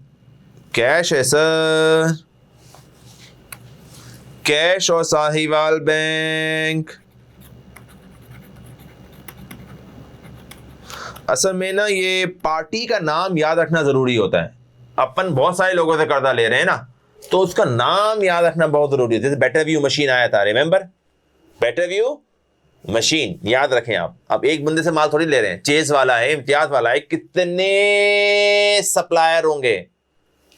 कैश है सर, कैश और साहिवाल बैंक। असल में ना ये पार्टी का नाम याद रखना जरूरी होता है। अपन बहुत सारे लोगों से कर्जा ले रहे हैं ना, तो उसका नाम याद रखना बहुत जरूरी है। जैसे बेटर व्यू मशीन आया था, रिमेंबर बेटर व्यू मशीन, याद रखें आप। अब एक बंदे से माल थोड़ी ले रहे हैं, चेज वाला है, इम्तियाज वाला है, कितने सप्लायर होंगे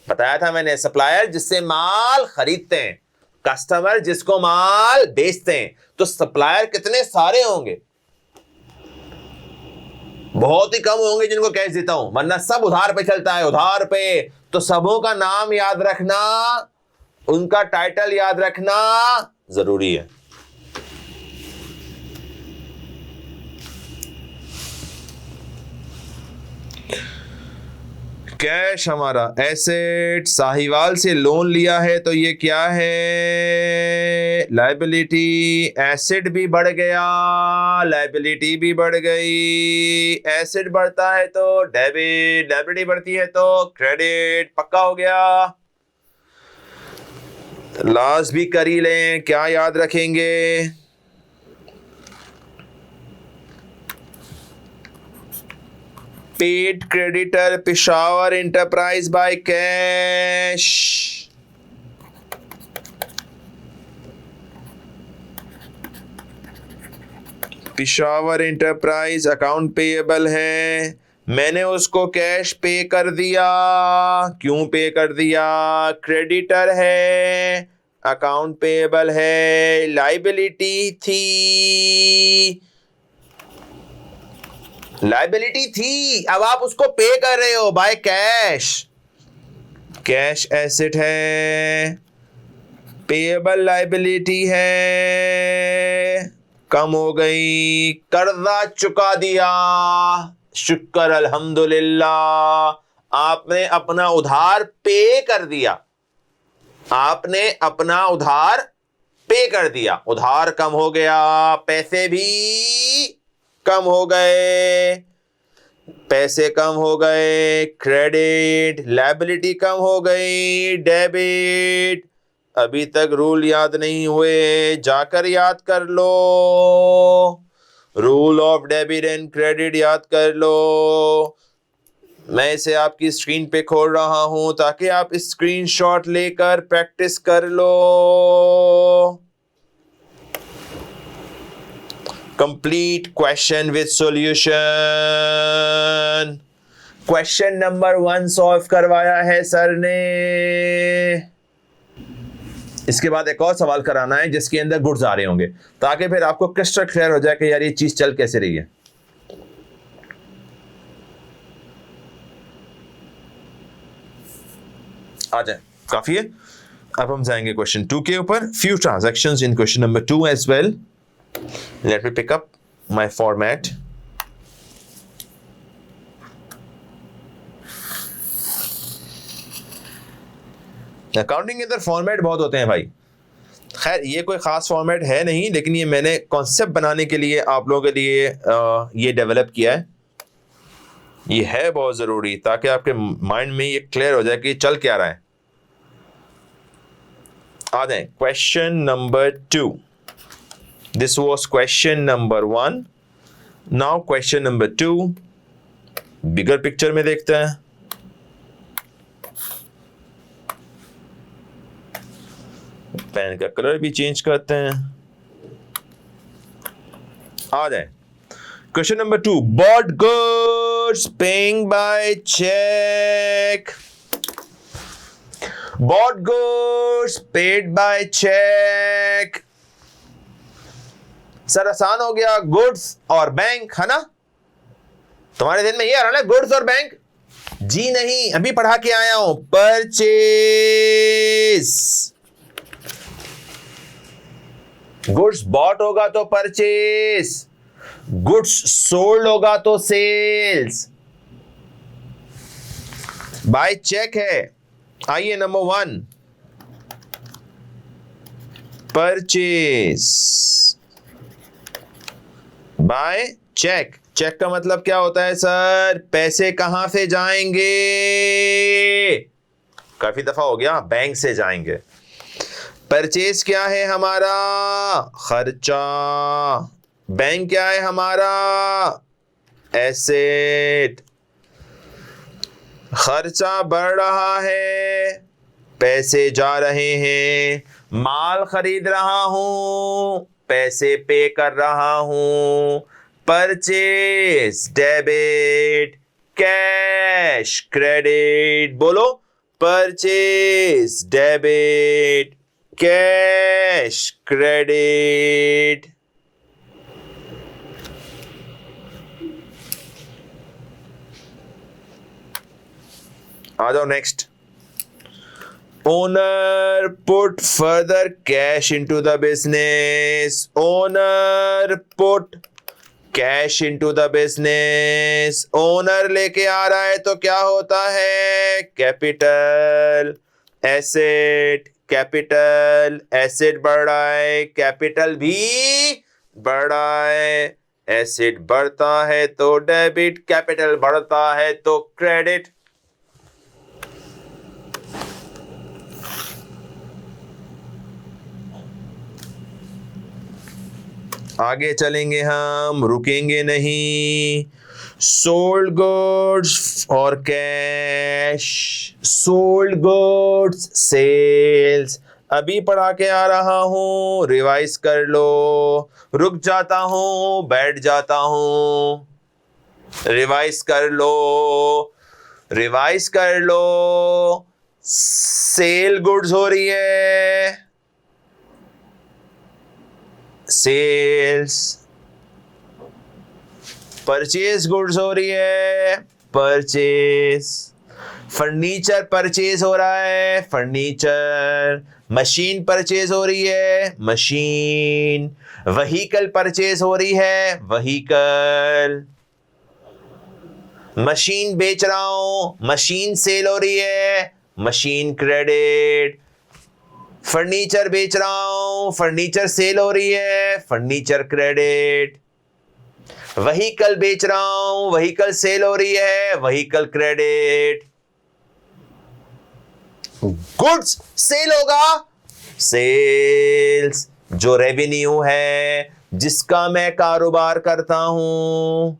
बताया था मैंने। सप्लायर जिससे माल खरीदते हैं, कस्टमर जिसको माल बेचते हैं, तो सप्लायर कितने सारे होंगे। बहुत ही कम होंगे जिनको कैश देता हूं, वरना सब उधार पे चलता है, उधार पे। तो सबों का नाम याद रखना, उनका टाइटल याद रखना जरूरी है। कैश हमारा एसेट, साहिवाल से लोन लिया है तो ये क्या है, लायबिलिटी। एसेट भी बढ़ गया, लायबिलिटी भी बढ़ गई। एसेट बढ़ता है तो डेबिट, लायबिलिटी बढ़ती है तो क्रेडिट, पक्का हो गया। लास्ट भी कर ही लें, क्या याद रखेंगे, paid creditor Peshawar enterprise by cash. Peshawar enterprise account payable है, मैंने उसको कैश पे कर दिया। क्यों पे कर दिया, क्रेडिटर है, अकाउंट पेएबल है, लायबिलिटी थी, लायबिलिटी थी, अब आप उसको पे कर रहे हो बाय कैश। कैश एसेट है, पेएबल लायबिलिटी है, कम हो गई, कर्जा चुका दिया, शुक्र अल्हम्दुलिल्लाह, आपने अपना उधार पे कर दिया, आपने अपना उधार पे कर दिया, उधार कम हो गया, पैसे भी कम हो गए, पैसे कम हो गए, क्रेडिट, लायबिलिटी कम हो गई, डेबिट। अभी तक रूल याद नहीं हुए, जाकर याद कर लो, rule of debit and credit याद कर लो। मैं इसे आपकी स्क्रीन पे खोल रहा हूं ताकि आप स्क्रीनशॉट लेकर प्रैक्टिस कर लो। Complete question with solution. Question number 1 solve करवाया है सर ने। इसके बाद एक और सवाल कराना है जिसके अंदर गुड्स आ रहे होंगे, ताकि फिर आपको क्रिस्टल क्लियर हो जाए कि यार ये चीज चल कैसे रही है। आ जाए, काफी है। अब हम जाएंगे क्वेश्चन 2 के ऊपर। Few transactions in question number 2 as well. Let me pick up my format. Accounting के अंदर फॉर्मेट बहुत होते हैं भाई। खैर ये कोई ख़ास फॉर्मेट है नहीं, लेकिन ये मैंने कॉन्सेप्ट बनाने के लिए आप लोगों के लिए ये डेवलप किया है। ये है बहुत ज़रूरी ताकि आपके माइंड में ये क्लियर हो जाए कि चल क्या रहा है। आ जाए question number 2। This was question number 1. Now question number 2. Bigger picture में देखते हैं। पेन का कलर भी चेंज करते हैं। आ जाए question number 2। Bought goods paying by check. Bought goods paid by check. Sir आसान हो गया, गुड्स और बैंक, है ना? तुम्हारे दिन में ये आ रहा ना, गुड्स और बैंक? जी नहीं, अभी पढ़ा के आया हूं। परचेज, गुड्स बॉट होगा तो परचेज, गुड्स सोल्ड होगा तो सेल्स। बाय चेक है। आइए number 1, purchase by cheque. Cheque का मतलब क्या होता है सर? पैसे कहां से जाएंगे? काफी दफा हो गया, बैंक से जाएंगे। परचेज क्या है हमारा? खर्चा। बैंक क्या है हमारा? एसेट। खर्चा बढ़ रहा है, पैसे जा रहे हैं। माल खरीद रहा हूं, पैसे पे कर रहा हूं। Purchase debit, cash credit. बोलो, परचेज डेबिट, कैश क्रेडिट। आ जाओ next. Owner put further cash into the business. Owner put cash into the business, owner लेके आ रहा है तो क्या होता है, कैपिटल, एसेट, कैपिटल, एसेट बढ़ रहा है, कैपिटल भी बढ़ रहा है, एसेट बढ़ता है तो डेबिट, कैपिटल बढ़ता है तो क्रेडिट। आगे चलेंगे हम, रुकेंगे नहीं। सोल्ड गुड्स और कैश, सोल्ड गुड्स सेल्स, अभी पढ़ा के आ रहा हूं, रिवाइज कर लो। रुक जाता हूं, बैठ जाता हूं, रिवाइज कर लो, रिवाइज कर लो। सेल गुड्स हो रही है, सेल्स, परचेज गुड्स हो रही है, परचेज, फर्नीचर परचेज हो रहा है, फर्नीचर, मशीन परचेज हो रही है, मशीन, व्हीकल परचेज हो रही है, व्हीकल, मशीन बेच रहा हूं, मशीन सेल हो रही है, मशीन क्रेडिट, फर्नीचर बेच रहा हूं, फर्नीचर सेल हो रही है, फर्नीचर क्रेडिट, व्हीकल बेच रहा हूं, व्हीकल सेल हो रही है, व्हीकल क्रेडिट, गुड्स सेल होगा, सेल्स, जो रेवेन्यू है जिसका मैं कारोबार करता हूं।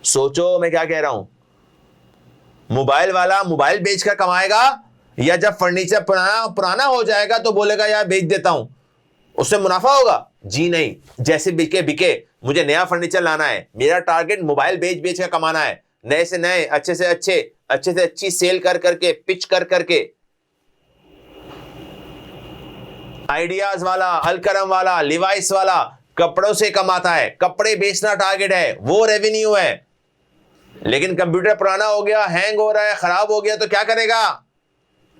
सोचो मैं क्या कह रहा हूं, मोबाइल वाला मोबाइल बेचकर कमाएगा, या जब फर्नीचर पुराना पुराना हो जाएगा तो बोलेगा यार बेच देता हूं, उससे मुनाफा होगा? जी नहीं, जैसे बिके बिके, मुझे नया फर्नीचर लाना है, मेरा टारगेट मोबाइल बेच बेच कर कमाना है, नए से नए, अच्छे से अच्छी सेल कर करके, पिच कर करके। आइडियाज वाला, अलकरम वाला, लिवाइस वाला कपड़ों से कमाता है, कपड़े बेचना टारगेट है, वो रेवेन्यू है। लेकिन कंप्यूटर पुराना हो गया, हैंग हो रहा है, खराब हो गया तो क्या करेगा?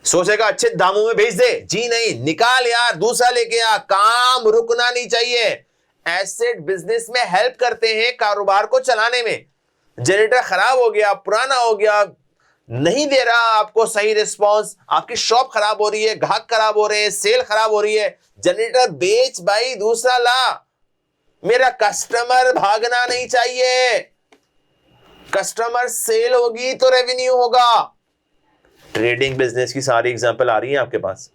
सोचेगा अच्छे दामों में बेच दे? जी नहीं, निकाल यार, दूसरा लेके आ। काम रुकना नहीं चाहिए। एसेट बिजनेस में हेल्प करते हैं कारोबार को चलाने में। जनरेटर खराब हो गया, पुराना हो गया, नहीं दे रहा आपको सही रिस्पांस, आपकी शॉप खराब हो रही है, ग्राहक खराब हो रहे हैं, सेल खराब हो रही है, जनरेटर बेच भाई, दूसरा ला। मेरा कस्टमर भागना नहीं चाहिए। कस्टमर सेल होगी तो रेवेन्यू होगा। ट्रेडिंग बिजनेस की सारी एग्जांपल आ रही है आपके पास,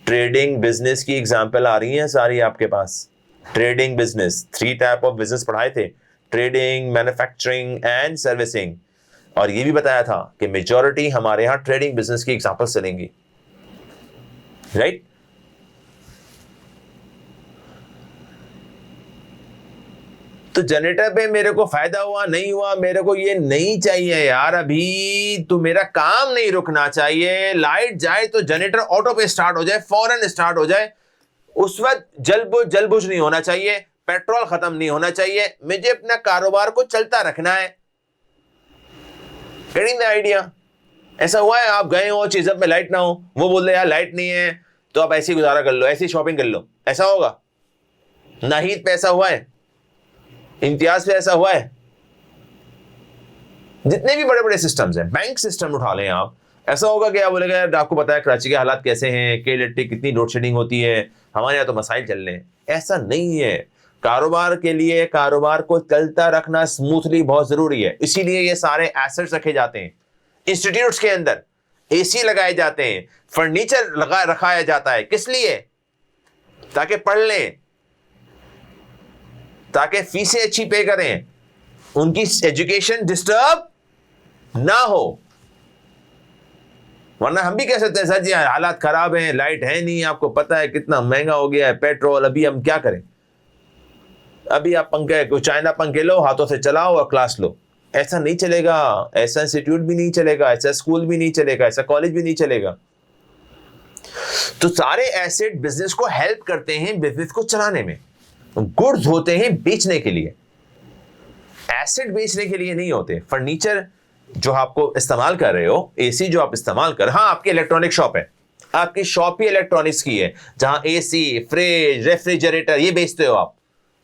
ट्रेडिंग बिजनेस की एग्जांपल आ रही है सारी आपके पास। Trading business, 3 type of business पढ़ाए थे, ट्रेडिंग, मैन्युफैक्चरिंग एंड सर्विसिंग। और ये भी बताया था कि मेजॉरिटी हमारे यहां ट्रेडिंग बिजनेस की एग्जांपल चलेंगी, राइट? तो जनरेटर पे मेरे को फायदा हुआ नहीं हुआ, मेरे को ये नहीं चाहिए यार, अभी तो मेरा काम नहीं रुकना चाहिए। लाइट जाए तो जनरेटर ऑटो पे स्टार्ट हो जाए, फौरन स्टार्ट हो जाए, उस वक्त जलबुझ नहीं होना चाहिए, पेट्रोल खत्म नहीं होना चाहिए, मुझे अपना कारोबार को चलता रखना है। Getting the idea? ऐसा हुआ है आप गए हो चीजअप में, लाइट ना हो, वो बोल रहे यार लाइट नहीं है तो आप ऐसे ही गुजारा कर लो, ऐसी शॉपिंग कर लो, ऐसा होगा? नाहीद पे ऐसा हुआ है, इम्तियाज पे ऐसा हुआ है, जितने भी बड़े बड़े सिस्टम्स हैं, बैंक सिस्टम उठा लें आप, ऐसा होगा कि आप बोलेगा यार आपको पता है कराची के हालात कैसे हैं, के इलेक्ट्रिक कितनी लोड शेडिंग होती है, हमारे यहाँ तो मसाइल चल रहे हैं। ऐसा नहीं है। कारोबार के लिए कारोबार को चलता रखना स्मूथली बहुत जरूरी है, इसीलिए ये सारे एसेट्स रखे जाते हैं। इंस्टीट्यूट्स के अंदर एसी लगाए जाते हैं, फर्नीचर रखाया जाता है, किस लिए? ताकि पढ़ लें, ताकि फीसें अच्छी पे करें, उनकी एजुकेशन डिस्टर्ब ना हो। वरना हम भी कह सकते हैं सर जी हालात खराब हैं, लाइट है नहीं, आपको पता है कितना महंगा हो गया है पेट्रोल, अभी हम क्या करें? अभी आप पंखे, कोई चाइना पंखे लो, हाथों से चलाओ और क्लास लो। ऐसा नहीं चलेगा, ऐसा इंस्टीट्यूट भी नहीं चलेगा, ऐसा स्कूल भी नहीं चलेगा, ऐसा कॉलेज भी नहीं चलेगा। तो सारे एसेट बिजनेस को हेल्प करते हैं बिजनेस को चलाने में। गुड्स होते हैं बेचने के लिए, एसेट बेचने के लिए नहीं होते। फर्नीचर जो आपको इस्तेमाल कर रहे हो, एसी जो आप इस्तेमाल कर, हाँ आपकी इलेक्ट्रॉनिक शॉप है, आपकी शॉप ही इलेक्ट्रॉनिक्स की है, जहां एसी, फ्रिज, रेफ्रिजरेटर ये बेचते हो आप,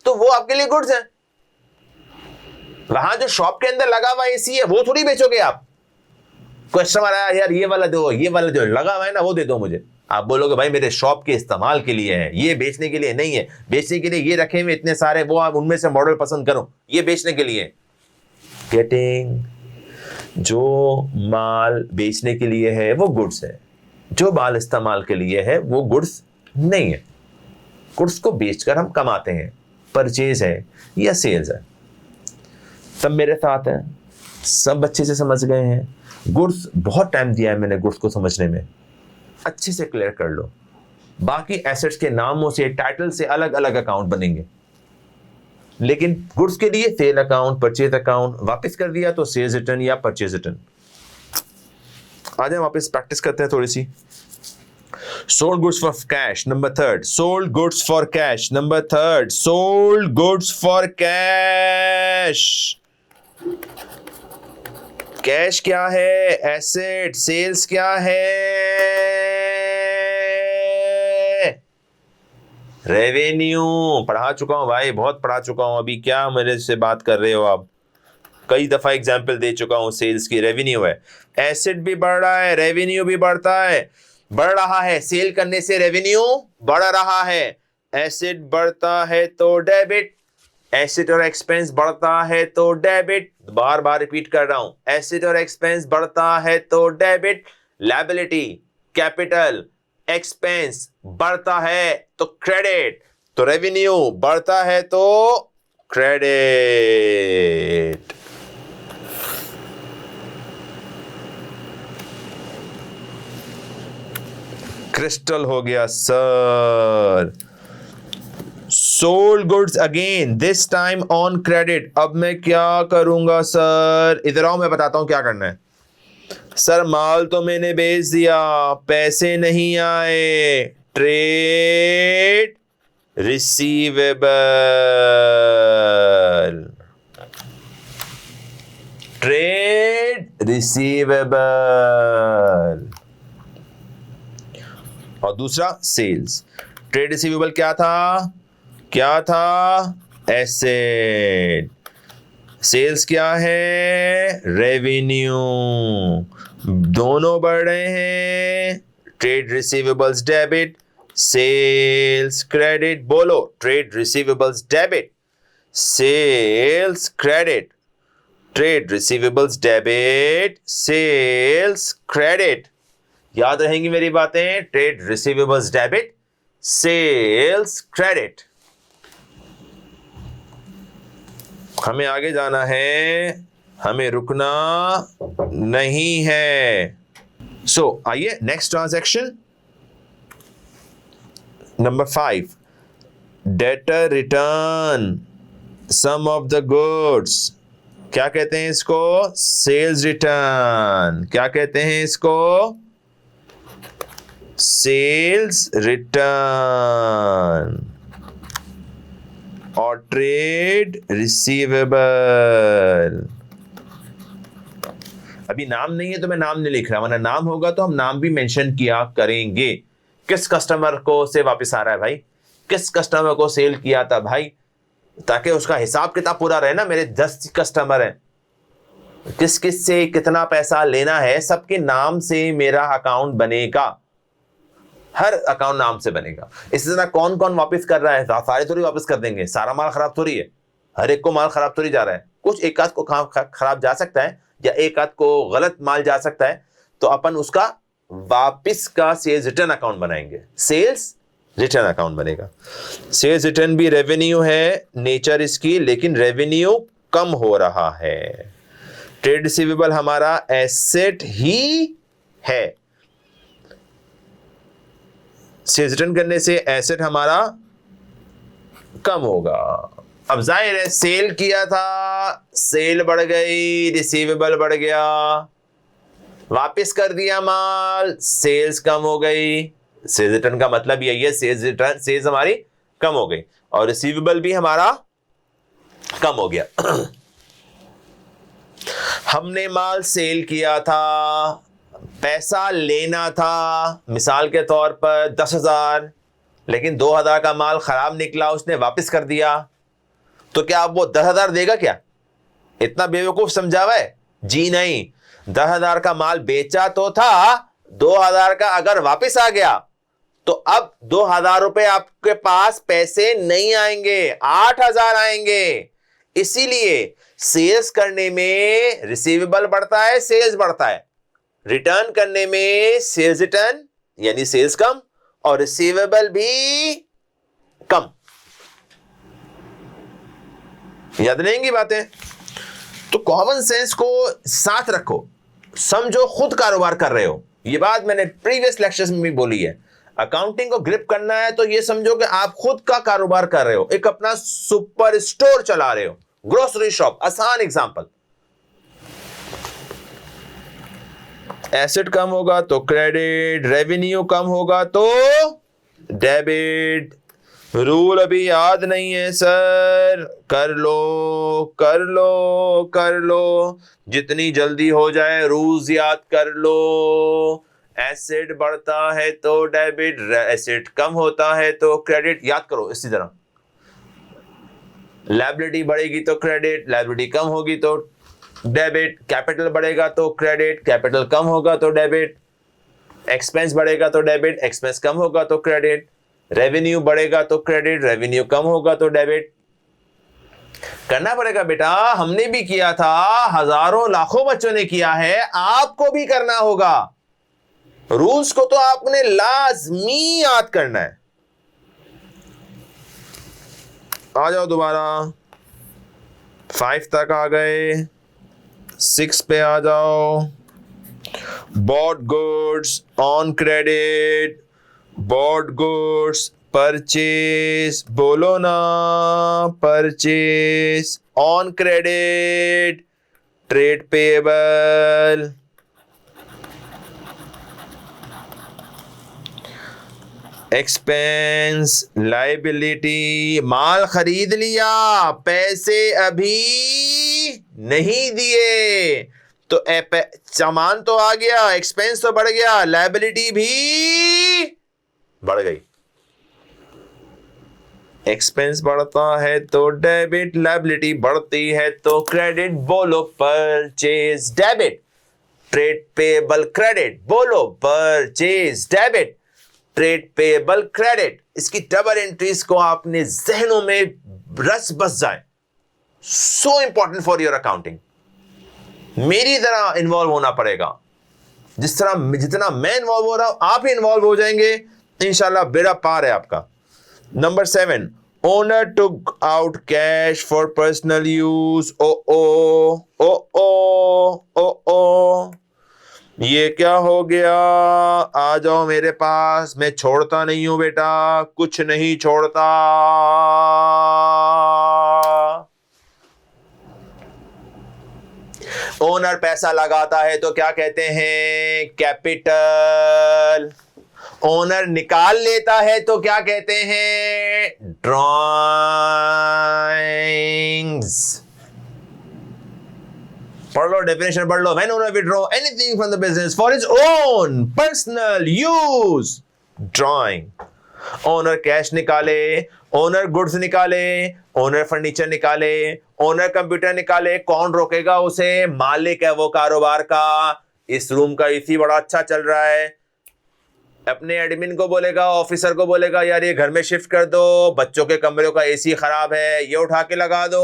तो वो आपके लिए गुड्स है। वहां जो शॉप के अंदर लगा हुआ एसी है वो थोड़ी बेचोगे आप। कस्टमर आया, यार ये वाला दो, ये वाला जो लगा हुआ है ना वो दे दो मुझे, आप बोलोगे भाई मेरे शॉप के इस्तेमाल के लिए है, ये बेचने के लिए नहीं है। बेचने के लिए ये रखे हुए इतने सारे, वो आप उनमें से मॉडल पसंद करो, ये बेचने के लिए। गेटिंग, जो माल बेचने के लिए है वो गुड्स है, जो माल इस्तेमाल के लिए है वो गुड्स नहीं है। गुड्स को बेचकर हम कमाते हैं, परचेज है या सेल्स है। सब मेरे साथ है, सब अच्छे से समझ गए हैं। गुड्स, बहुत टाइम दिया है मैंने गुड्स को समझने में, अच्छे से क्लियर कर लो। बाकी एसेट्स के नामों से, टाइटल से अलग अलग अकाउंट बनेंगे, लेकिन गुड्स के लिए सेल अकाउंट, परचेज अकाउंट, वापस कर दिया तो सेल्स रिटर्न या परचेज रिटर्न। आ जाए वापस प्रैक्टिस करते हैं थोड़ी सी। Sold goods for cash, number third. Sold goods for cash, number third. Sold goods for cash. Cash क्या है? एसेट। सेल्स क्या है? रेवेन्यू। पढ़ा चुका हूं भाई, बहुत पढ़ा चुका हूं। अभी क्या मेरे से बात कर रहे हो आप? कई दफा एग्जाम्पल दे चुका हूं सेल्स की। रेवेन्यू है, एसेट भी बढ़ रहा है, रेवेन्यू भी बढ़ता है, बढ़ रहा है। सेल करने से रेवेन्यू बढ़ रहा है। एसेट बढ़ता है तो डेबिट, एसेट और एक्सपेंस बढ़ता है तो डेबिट। बार बार रिपीट कर रहा हूं, एसेट और एक्सपेंस बढ़ता है तो डेबिट। लायबिलिटी, कैपिटल, एक्सपेंस बढ़ता है तो क्रेडिट। तो रेवेन्यू बढ़ता है तो क्रेडिट। क्रिस्टल हो गया sir. Sold goods again, this time on credit. अब मैं क्या करूंगा सर? इधर आओ, मैं बताता हूं क्या करना है। सर माल तो मैंने बेच दिया, पैसे नहीं आए। Trade receivable, trade receivable. और दूसरा सेल्स। ट्रेड रिसीवेबल क्या था? क्या था? एसेट। सेल्स क्या है? रेवेन्यू। दोनों बढ़ रहे हैं। Trade receivables debit, sales credit. बोलो, trade receivables debit, sales credit. Trade receivables debit, sales credit. याद रहेंगी मेरी बातें? Trade receivables debit, sales credit. हमें आगे जाना है, हमें रुकना नहीं है। सो आइए next transaction number 5। Debtor return some of the goods. क्या कहते हैं इसको? Sales return. क्या कहते हैं इसको? Sales return. और ट्रेड रिसीवेबल। अभी नाम नहीं है तो मैं नाम नहीं लिख रहा, वरना नाम होगा तो हम नाम भी मेंशन किया करेंगे। किस कस्टमर को से वापस आ रहा है भाई, किस कस्टमर को सेल किया था भाई, ताकि उसका हिसाब किताब पूरा रहे ना। मेरे 10 कस्टमर हैं, किस किस से कितना पैसा लेना है, सबके नाम से मेरा अकाउंट बनेगा। हर अकाउंट नाम से बनेगा। इसी तरह कौन कौन वापस कर रहा है, सारे थोड़ी वापस कर देंगे, सारा माल खराब थोड़ी है, हर एक को माल खराब थोड़ी जा रहा है। कुछ एक आध को खराब जा सकता है या एक आध को गलत माल जा सकता है, तो अपन उसका वापस का सेल्स रिटर्न अकाउंट बनाएंगे, सेल्स रिटर्न अकाउंट बनेगा। सेल्स रिटर्न भी रेवेन्यू है नेचर इसकी, लेकिन रेवेन्यू कम हो रहा है। ट्रेड रिसीवेबल हमारा एसेट ही है, सेल्स रिटर्न करने से एसेट हमारा कम होगा। अब जाहिर है सेल किया था, सेल बढ़ गई, रिसीवेबल बढ़ गया, वापस कर दिया माल, सेल्स कम हो गई। सेल्स रिटर्न का मतलब यही है, सेल्स रिटर्न, सेल्स हमारी कम हो गई और रिसीवेबल भी हमारा कम हो गया। हमने माल सेल किया था, पैसा लेना था, मिसाल के तौर पर 10,000, लेकिन 2,000 का माल खराब निकला, उसने वापस कर दिया। तो क्या अब वो 10,000 देगा क्या? इतना बेवकूफ समझा हुआ है? जी नहीं। 10,000 का माल बेचा तो था, 2,000 का अगर वापस आ गया तो अब 2,000 रुपए आपके पास पैसे नहीं आएंगे, 8,000 आएंगे। इसीलिए सेल्स करने में रिसीवेबल बढ़ता है, सेल्स बढ़ता है। रिटर्न करने में सेल्स रिटर्न यानी सेल्स कम और रिसीवेबल भी कम। याद रहेंगी बातें? तो कॉमन सेंस को साथ रखो, समझो खुद कारोबार कर रहे हो। ये बात मैंने प्रीवियस लेक्चर्स में भी बोली है। अकाउंटिंग को ग्रिप करना है तो ये समझो कि आप खुद का कारोबार कर रहे हो, एक अपना सुपर स्टोर चला रहे हो, ग्रोसरी शॉप। आसान एग्जांपल, एसेट कम होगा तो क्रेडिट, रेवेन्यू कम होगा तो डेबिट। रूल अभी याद नहीं है सर, कर लो कर लो कर लो, जितनी जल्दी हो जाए रूल्स याद कर लो। एसेट बढ़ता है तो डेबिट, एसेट कम होता है तो क्रेडिट। याद करो इसी तरह। लायबिलिटी बढ़ेगी तो क्रेडिट, लायबिलिटी कम होगी तो डेबिट। कैपिटल बढ़ेगा तो क्रेडिट, कैपिटल कम होगा तो डेबिट। एक्सपेंस बढ़ेगा तो डेबिट, एक्सपेंस कम होगा तो क्रेडिट। रेवेन्यू बढ़ेगा तो क्रेडिट, रेवेन्यू कम होगा तो डेबिट। करना पड़ेगा बेटा, हमने भी किया था, हजारों लाखों बच्चों ने किया है, आपको भी करना होगा। रूल्स को तो आपने लाजमी याद करना है। आ जाओ दोबारा, 5 तक आ गए, 6 पे आ जाओ। Bought goods on credit, bought goods purchase, बोलो ना, purchase on credit, trade payable. Expense, liability. माल खरीद लिया, पैसे अभी नहीं दिए तो सामान तो आ गया, एक्सपेंस तो बढ़ गया, लायबिलिटी भी बढ़ गई। एक्सपेंस बढ़ता है तो डेबिट, लायबिलिटी बढ़ती है तो क्रेडिट। बोलो purchase debit, trade payable credit. बोलो purchase debit, trade payable credit. इसकी डबल एंट्रीज को आपने जहनों में रस बस जाए। So important for your accounting. मेरी तरह इन्वॉल्व होना पड़ेगा, जिस तरह जितना मैं इन्वॉल्व हो रहा हूं आप ही इन्वॉल्व हो जाएंगे, इंशाल्लाह बेड़ा पार है आपका। Number 7, owner took out cash for personal use. ओ ओ ओ ओ ओ ओ, ये क्या हो गया? आ जाओ मेरे पास, मैं छोड़ता नहीं हूं बेटा, कुछ नहीं छोड़ता। ओनर पैसा लगाता है तो क्या कहते हैं? कैपिटल। ओनर निकाल लेता है तो क्या कहते हैं? ड्रॉइंग्स। पढ़ लो, डेफिनेशन पढ़ लो। When owner withdraw anything from the business for his own personal use, drawing। Owner cash निकाले, ओनर गुड्स निकाले, ओनर फर्नीचर निकाले, ओनर कंप्यूटर निकाले, कौन रोकेगा उसे? मालिक है वो कारोबार का। इस रूम का एसी बड़ा अच्छा चल रहा है, अपने एडमिन को बोलेगा, ऑफिसर को बोलेगा, यार ये घर में शिफ्ट कर दो, बच्चों के कमरों का एसी खराब है, ये उठा के लगा दो।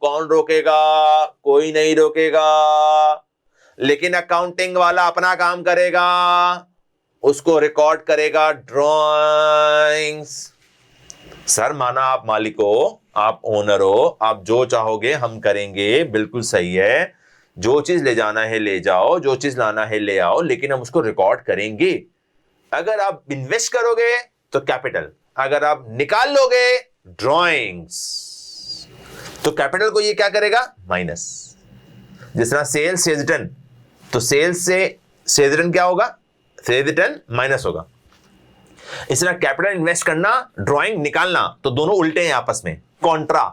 कौन रोकेगा? कोई नहीं रोकेगा। लेकिन अकाउंटिंग वाला अपना काम करेगा, उसको रिकॉर्ड करेगा, ड्राइंग्स। सर माना आप मालिक हो, आप ओनर हो, आप जो चाहोगे हम करेंगे, बिल्कुल सही है। जो चीज ले जाना है ले जाओ, जो चीज लाना है ले आओ, लेकिन हम उसको रिकॉर्ड करेंगे। अगर आप इन्वेस्ट करोगे तो कैपिटल, अगर आप निकाल लोगे ड्राइंग्स, तो कैपिटल को ये क्या करेगा? माइनस। जिस तरह सेल्स से रिटर्न, तो सेल्स से रिटर्न क्या होगा? से रिटर्न माइनस होगा। इस तरह कैपिटल इन्वेस्ट करना, ड्राइंग निकालना, तो दोनों उल्टे हैं आपस में, कॉन्ट्रा।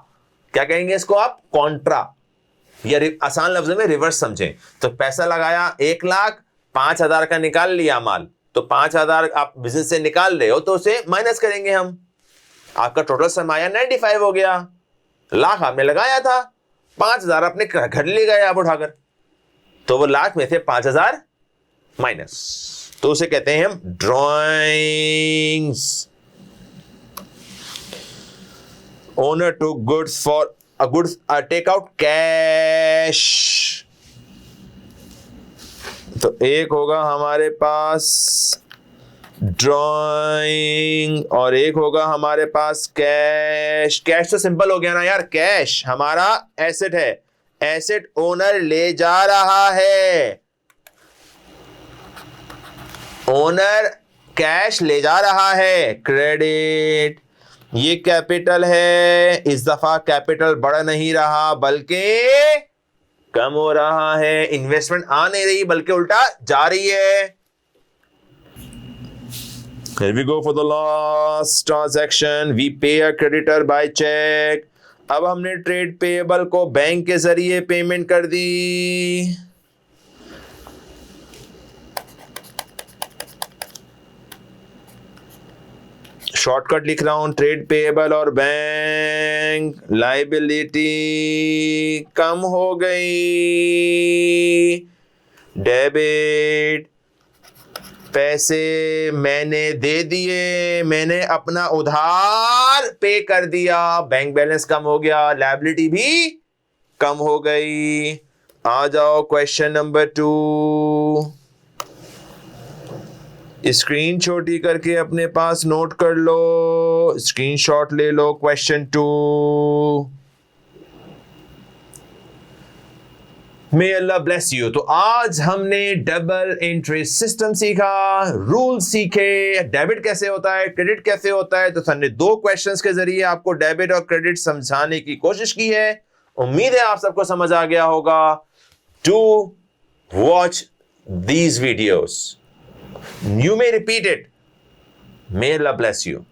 क्या कहेंगे इसको आप? कॉन्ट्रा। या आसान लफ्जों में रिवर्स समझें तो पैसा लगाया 1 लाख, 5,000 का निकाल लिया माल, तो 5,000 आप बिजनेस से निकाल रहे हो तो उसे माइनस करेंगे हम। आपका टोटल सरमाया 95 हो गया। लाख आपने लगाया था, 5,000 अपने घर ले गए आप उठाकर, तो वो लाख में से 5,000 माइनस, तो उसे कहते हैं हम drawings. Owner took goods for goods take out cash, तो एक होगा हमारे पास ड्राइंग और एक होगा हमारे पास कैश। कैश तो सिंपल हो गया ना यार, कैश हमारा एसेट है, एसेट ओनर ले जा रहा है, ओनर कैश ले जा रहा है। क्रेडिट, ये कैपिटल है, इस दफा कैपिटल बढ़ नहीं रहा बल्कि कम हो रहा है, इन्वेस्टमेंट आ नहीं रही बल्कि उल्टा जा रही है। Here we go for the last transaction. We pay a creditor by check. अब हमने ट्रेड पेएबल को बैंक के जरिए पेमेंट कर दी। शॉर्टकट लिख रहा हूं, ट्रेड पेएबल और बैंक लायबिलिटी कम हो गई। डेबिट, पैसे मैंने दे दिए, मैंने अपना उधार पे कर दिया, बैंक बैलेंस कम हो गया, लायबिलिटी भी कम हो गई। आ जाओ क्वेश्चन नंबर 2, स्क्रीन छोटी करके अपने पास नोट कर लो, स्क्रीनशॉट ले लो। Question 2, may Allah bless you. तो आज हमने डबल एंट्री सिस्टम सीखा, रूल सीखे, डेबिट कैसे होता है, क्रेडिट कैसे होता है। तो सर ने 2 क्वेश्चंस के जरिए आपको डेबिट और क्रेडिट समझाने की कोशिश की है। उम्मीद है आप सबको समझ आ गया होगा। To watch these videos, you may repeat it. May Allah bless you.